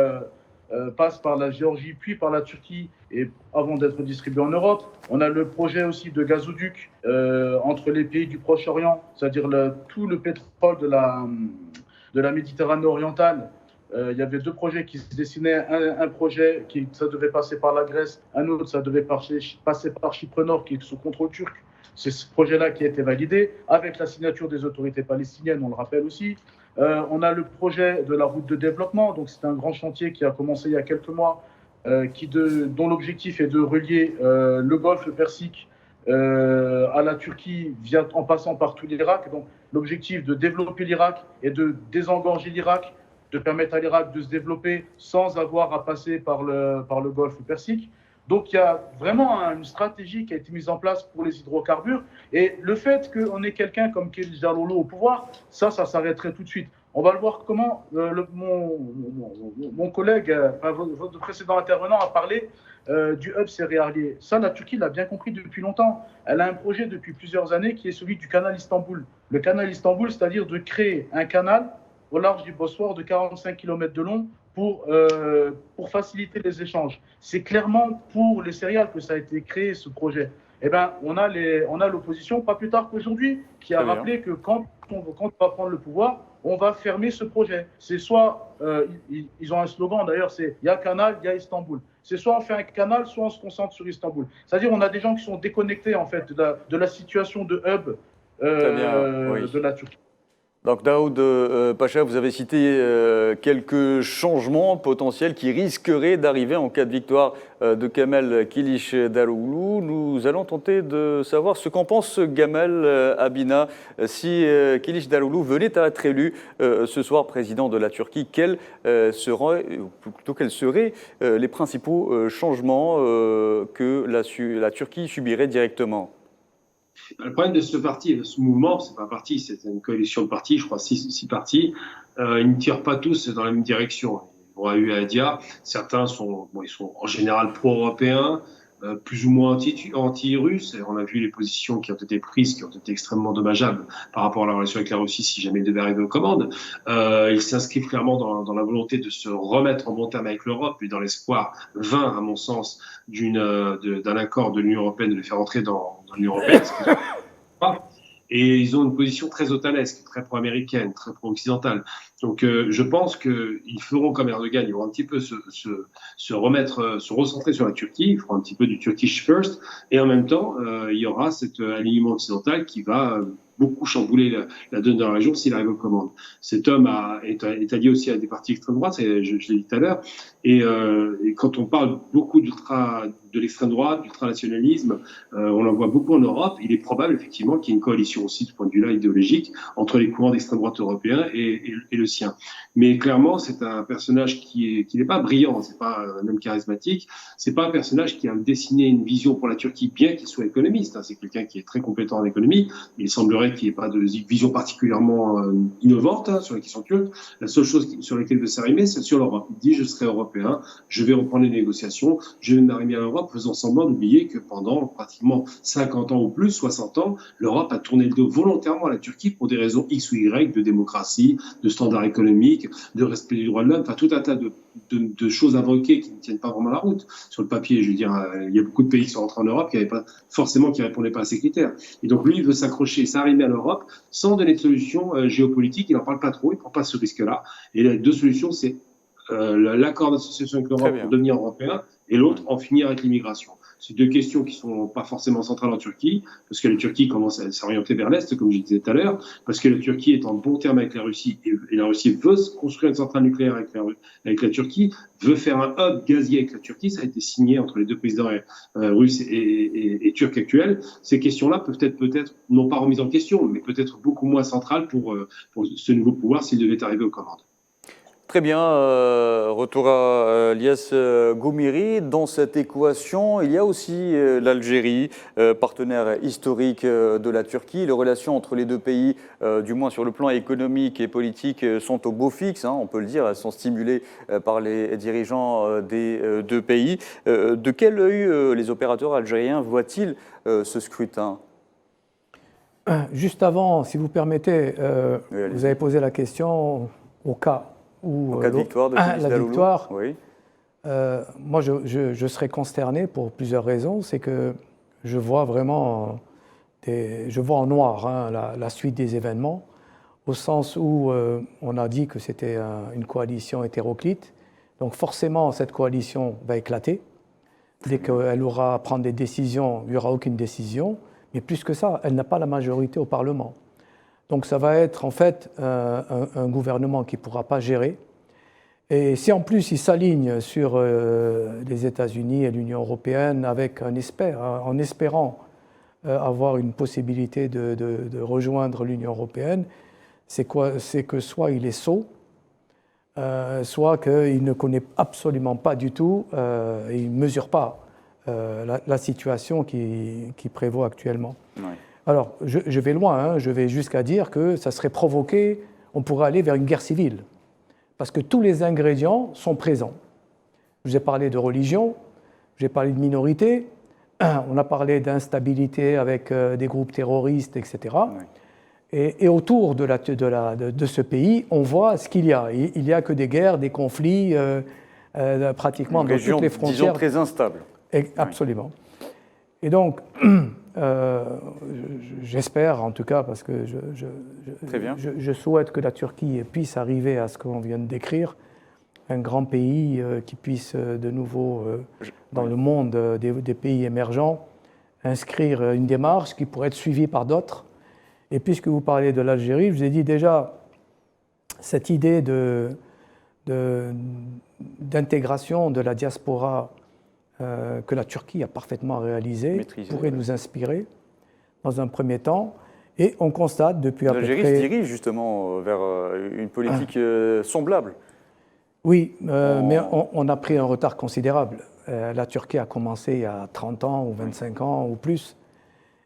passe par la Géorgie puis par la Turquie et avant d'être distribué en Europe. On a le projet aussi de gazoduc entre les pays du Proche-Orient, c'est-à-dire tout le pétrole de la Méditerranée orientale. Il y avait deux projets qui se dessinaient. Un projet ça devait passer par la Grèce, un autre ça devait passer par Chypre Nord qui est sous contrôle turc. C'est ce projet-là qui a été validé avec la signature des autorités palestiniennes, on le rappelle aussi. On a le projet de la route de développement, donc c'est un grand chantier qui a commencé il y a quelques mois, dont l'objectif est de relier le Golfe Persique à la Turquie en passant par tout l'Irak. Donc l'objectif de développer l'Irak et de désengorger l'Irak, de permettre à l'Irak de se développer sans avoir à passer par le Golfe Persique. Donc il y a vraiment une stratégie qui a été mise en place pour les hydrocarbures. Et le fait qu'on ait quelqu'un comme Khalid Jalloulou au pouvoir, ça s'arrêterait tout de suite. On va le voir comment mon collègue, votre précédent intervenant, a parlé du hub céréalier. Ça, la Turquie l'a bien compris depuis longtemps. Elle a un projet depuis plusieurs années qui est celui du canal Istanbul. Le canal Istanbul, c'est-à-dire de créer un canal au large du Bosphore de 45 km de long pour faciliter les échanges. C'est clairement pour les céréales que ça a été créé, ce projet. Eh ben, on a l'opposition, pas plus tard qu'aujourd'hui, qui a rappelé que quand on va prendre le pouvoir, on va fermer ce projet. C'est soit, ils ont un slogan d'ailleurs, c'est « il y a canal, il y a Istanbul ». C'est soit on fait un canal, soit on se concentre sur Istanbul. C'est-à-dire on a des gens qui sont déconnectés en fait de la situation de hub de la Turquie. Donc Daoud Pacha, vous avez cité quelques changements potentiels qui risqueraient d'arriver en cas de victoire de Kemal Kılıçdaroğlu. Nous allons tenter de savoir ce qu'en pense Gamal Abina. Si Kılıçdaroğlu venait à être élu ce soir président de la Turquie, quels seraient les principaux changements que la Turquie subirait directement ? Le problème de ce parti, de ce mouvement, c'est pas un parti, c'est une coalition de partis, je crois 6 partis. Ils ne tirent pas tous dans la même direction. On a eu à dire, certains ils sont en général pro-européens, plus ou moins anti-russes. On a vu les positions qui ont été prises, qui ont été extrêmement dommageables par rapport à la relation avec la Russie si jamais ils devaient arriver aux commandes. Ils s'inscrivent clairement dans la volonté de se remettre en bon terme avec l'Europe et dans l'espoir vain, à mon sens, d'un accord de l'Union européenne, de les faire entrer dans l'Union européenne. Et ils ont une position très otanesque, très pro-américaine, très pro-occidentale. Donc je pense qu'ils feront comme Erdogan, ils vont un petit peu se recentrer sur la Turquie, ils feront un petit peu du Turkish first, et en même temps, il y aura cet alignement occidental qui va beaucoup chambouler la donne de la région s'il arrive aux commandes. Cet homme est allié aussi à des partis extrême droite, je l'ai dit tout à l'heure, et quand on parle beaucoup de l'extrême droite, d'ultranationalisme, on en voit beaucoup en Europe, il est probable effectivement qu'il y ait une coalition aussi de ce point de vue-là idéologique entre les courants d'extrême droite européens et le sien. Mais clairement, c'est un personnage qui n'est pas brillant, c'est pas même charismatique, c'est pas un personnage qui a dessiné une vision pour la Turquie, bien qu'il soit économiste, c'est quelqu'un qui est très compétent en économie, il semblerait qu'il n'y ait pas de vision particulièrement innovante sur la question turque. La seule chose sur laquelle il veut s'arrimer, c'est sur l'Europe. Il dit, je serai européen, je vais reprendre les négociations, je vais m'arrimer à l'Europe, faisant semblant d'oublier que pendant pratiquement 50 ans ou plus, 60 ans, l'Europe a tourné le dos volontairement à la Turquie pour des raisons X ou Y, de démocratie, de standards économiques, de respect des droits de l'homme, enfin tout un tas de choses invoquées qui ne tiennent pas vraiment la route. Sur le papier, je veux dire, il y a beaucoup de pays qui sont rentrés en Europe qui répondaient pas à ces critères. Et donc lui, il veut s'accrocher, s'arrimer à l'Europe sans donner de solution géopolitique. Il n'en parle pas trop, il ne prend pas ce risque-là. Et les deux solutions, c'est l'accord d'association avec l'Europe pour devenir européen et l'autre, en finir avec l'immigration. C'est deux questions qui sont pas forcément centrales en Turquie, parce que la Turquie commence à s'orienter vers l'Est, comme je disais tout à l'heure, parce que la Turquie est en bon terme avec la Russie, et la Russie veut construire une centrale nucléaire avec la Turquie, veut faire un hub gazier avec la Turquie, ça a été signé entre les deux présidents russes et turcs actuels. Ces questions-là peuvent être non pas remises en question, mais peut-être beaucoup moins centrales pour ce nouveau pouvoir s'il devait arriver aux commandes. Très bien, retour à Lies Goumiri. Dans cette équation, il y a aussi l'Algérie, partenaire historique de la Turquie. Les relations entre les deux pays, du moins sur le plan économique et politique, sont au beau fixe, on peut le dire. Elles sont stimulées par les dirigeants des deux pays. De quel œil les opérateurs algériens voient-ils ce scrutin ? Juste avant, si vous permettez, vous avez posé la question au cas où en cas de victoire de la victoire, oui. Moi je serais consterné pour plusieurs raisons. C'est que je vois vraiment je vois en noir la suite des événements, au sens où on a dit que c'était une coalition hétéroclite. Donc forcément cette coalition va éclater. Dès qu'elle aura à prendre des décisions, il n'y aura aucune décision. Mais plus que ça, elle n'a pas la majorité au Parlement. Donc ça va être en fait un gouvernement qui ne pourra pas gérer. Et si en plus il s'aligne sur les États-Unis et l'Union européenne en espérant avoir une possibilité de rejoindre l'Union européenne, c'est que soit il est sot, soit qu'il ne connaît absolument pas du tout, et il ne mesure pas la situation qui prévaut actuellement. Oui. Alors, je vais loin, hein, je vais jusqu'à dire que ça serait provoqué, on pourrait aller vers une guerre civile, parce que tous les ingrédients sont présents. Je vous ai parlé de religion, j'ai parlé de minorité, on a parlé d'instabilité avec des groupes terroristes, etc. Oui. Et autour de ce pays, on voit ce qu'il y a. Il n'y a que des guerres, des conflits, pratiquement dans toutes les frontières. Disons très instable. Absolument. Oui. Et donc, j'espère en tout cas, parce que je souhaite que la Turquie puisse arriver à ce qu'on vient de décrire, un grand pays qui puisse de nouveau, dans le monde des pays émergents, inscrire une démarche qui pourrait être suivie par d'autres. Et puisque vous parlez de l'Algérie, je vous ai dit déjà, cette idée d'intégration de la diaspora que la Turquie a parfaitement réalisée pourrait nous inspirer dans un premier temps. Et on constate depuis à peu près... L'Algérie se dirige justement vers une politique semblable. Oui, mais on a pris un retard considérable. La Turquie a commencé il y a 30 ans ou 25 ans ou plus.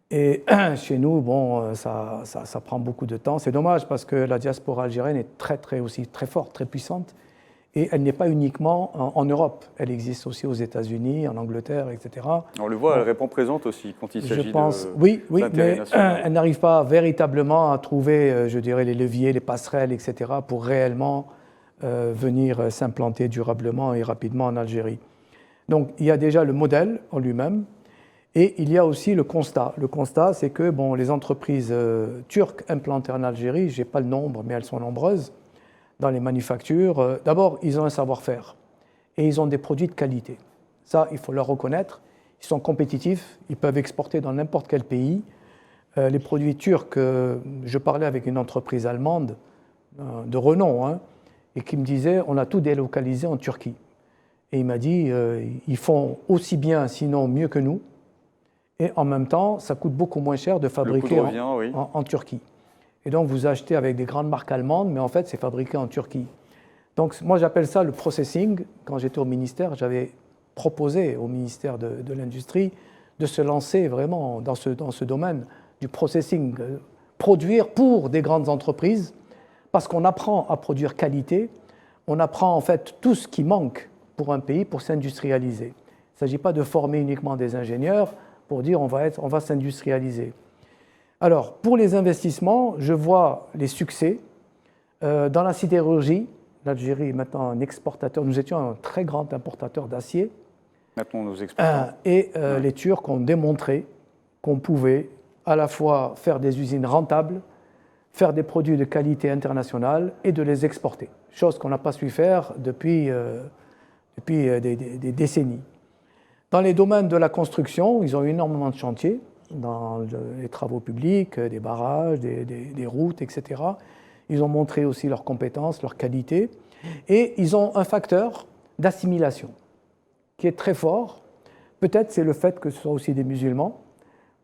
Et chez nous, bon, ça prend beaucoup de temps. C'est dommage parce que la diaspora algérienne est aussi très forte, très puissante. Et elle n'est pas uniquement en Europe. Elle existe aussi aux États-Unis, en Angleterre, etc. On le voit, elle répond présente aussi quand il s'agit oui, mais elle n'arrive pas véritablement à trouver, je dirais, les leviers, les passerelles, etc. pour réellement venir s'implanter durablement et rapidement en Algérie. Donc, il y a déjà le modèle en lui-même. Et il y a aussi le constat. Le constat, c'est que les entreprises turques implantées en Algérie, je n'ai pas le nombre, mais elles sont nombreuses, dans les manufactures, d'abord, ils ont un savoir-faire et ils ont des produits de qualité. Ça, il faut leur reconnaître. Ils sont compétitifs, ils peuvent exporter dans n'importe quel pays. Les produits turcs, je parlais avec une entreprise allemande de renom, hein, et qui me disait, on a tout délocalisé en Turquie. Et il m'a dit, ils font aussi bien, sinon mieux que nous. Et en même temps, ça coûte beaucoup moins cher de fabriquer en Turquie. Et donc, vous achetez avec des grandes marques allemandes, mais en fait, c'est fabriqué en Turquie. Donc, moi, j'appelle ça le processing. Quand j'étais au ministère, j'avais proposé au ministère de l'Industrie de se lancer vraiment dans ce domaine du processing, produire pour des grandes entreprises, parce qu'on apprend à produire qualité, on apprend en fait tout ce qui manque pour un pays pour s'industrialiser. Il ne s'agit pas de former uniquement des ingénieurs pour dire on va s'industrialiser. Alors, pour les investissements, je vois les succès. Dans la sidérurgie, l'Algérie est maintenant un exportateur. Nous étions un très grand importateur d'acier. Maintenant, nous exportons. Et les Turcs ont démontré qu'on pouvait à la fois faire des usines rentables, faire des produits de qualité internationale et de les exporter. Chose qu'on n'a pas su faire depuis des décennies. Dans les domaines de la construction, ils ont eu énormément de chantiers, dans les travaux publics, des barrages, des routes, etc. Ils ont montré aussi leurs compétences, leur qualité. Et ils ont un facteur d'assimilation qui est très fort. Peut-être c'est le fait que ce sont aussi des musulmans.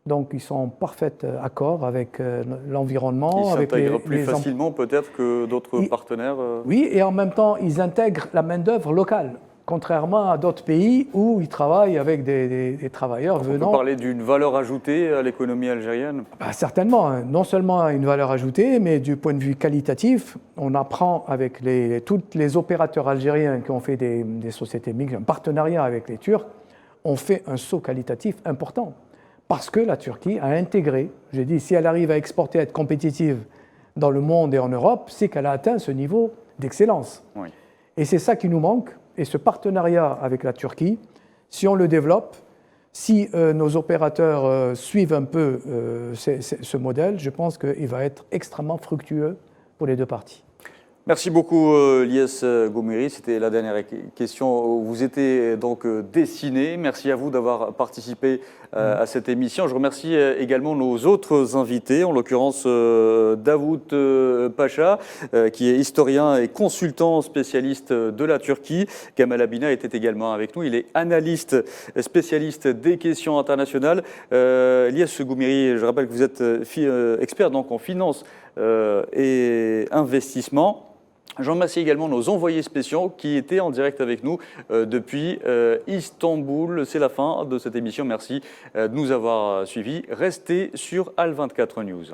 Donc ils sont en parfait accord avec l'environnement. Ils s'intègrent plus facilement peut-être que d'autres partenaires. Oui, et en même temps, ils intègrent la main-d'œuvre locale. Contrairement à d'autres pays où ils travaillent avec des travailleurs venant... On peut parler d'une valeur ajoutée à l'économie algérienne ? Certainement, hein. Non seulement une valeur ajoutée, mais du point de vue qualitatif, on apprend avec tous les opérateurs algériens qui ont fait des sociétés mixtes, un partenariat avec les Turcs, ont fait un saut qualitatif important. Parce que la Turquie a intégré, j'ai dit, si elle arrive à exporter, à être compétitive dans le monde et en Europe, c'est qu'elle a atteint ce niveau d'excellence. Oui. Et c'est ça qui nous manque. Et ce partenariat avec la Turquie, si on le développe, si nos opérateurs suivent un peu ce modèle, je pense qu'il va être extrêmement fructueux pour les deux parties. Merci beaucoup Lies Goumiri, c'était la dernière question. Vous étiez donc dessiné. Merci à vous d'avoir participé à cette émission. Je remercie également nos autres invités, en l'occurrence Davut Pacha, qui est historien et consultant spécialiste de la Turquie. Kamal Abina était également avec nous. Il est analyste spécialiste des questions internationales. Lies Goumiri, je rappelle que vous êtes expert donc en finance et investissement. Je remercie également nos envoyés spéciaux qui étaient en direct avec nous depuis Istanbul. C'est la fin de cette émission. Merci de nous avoir suivis. Restez sur Al 24 News.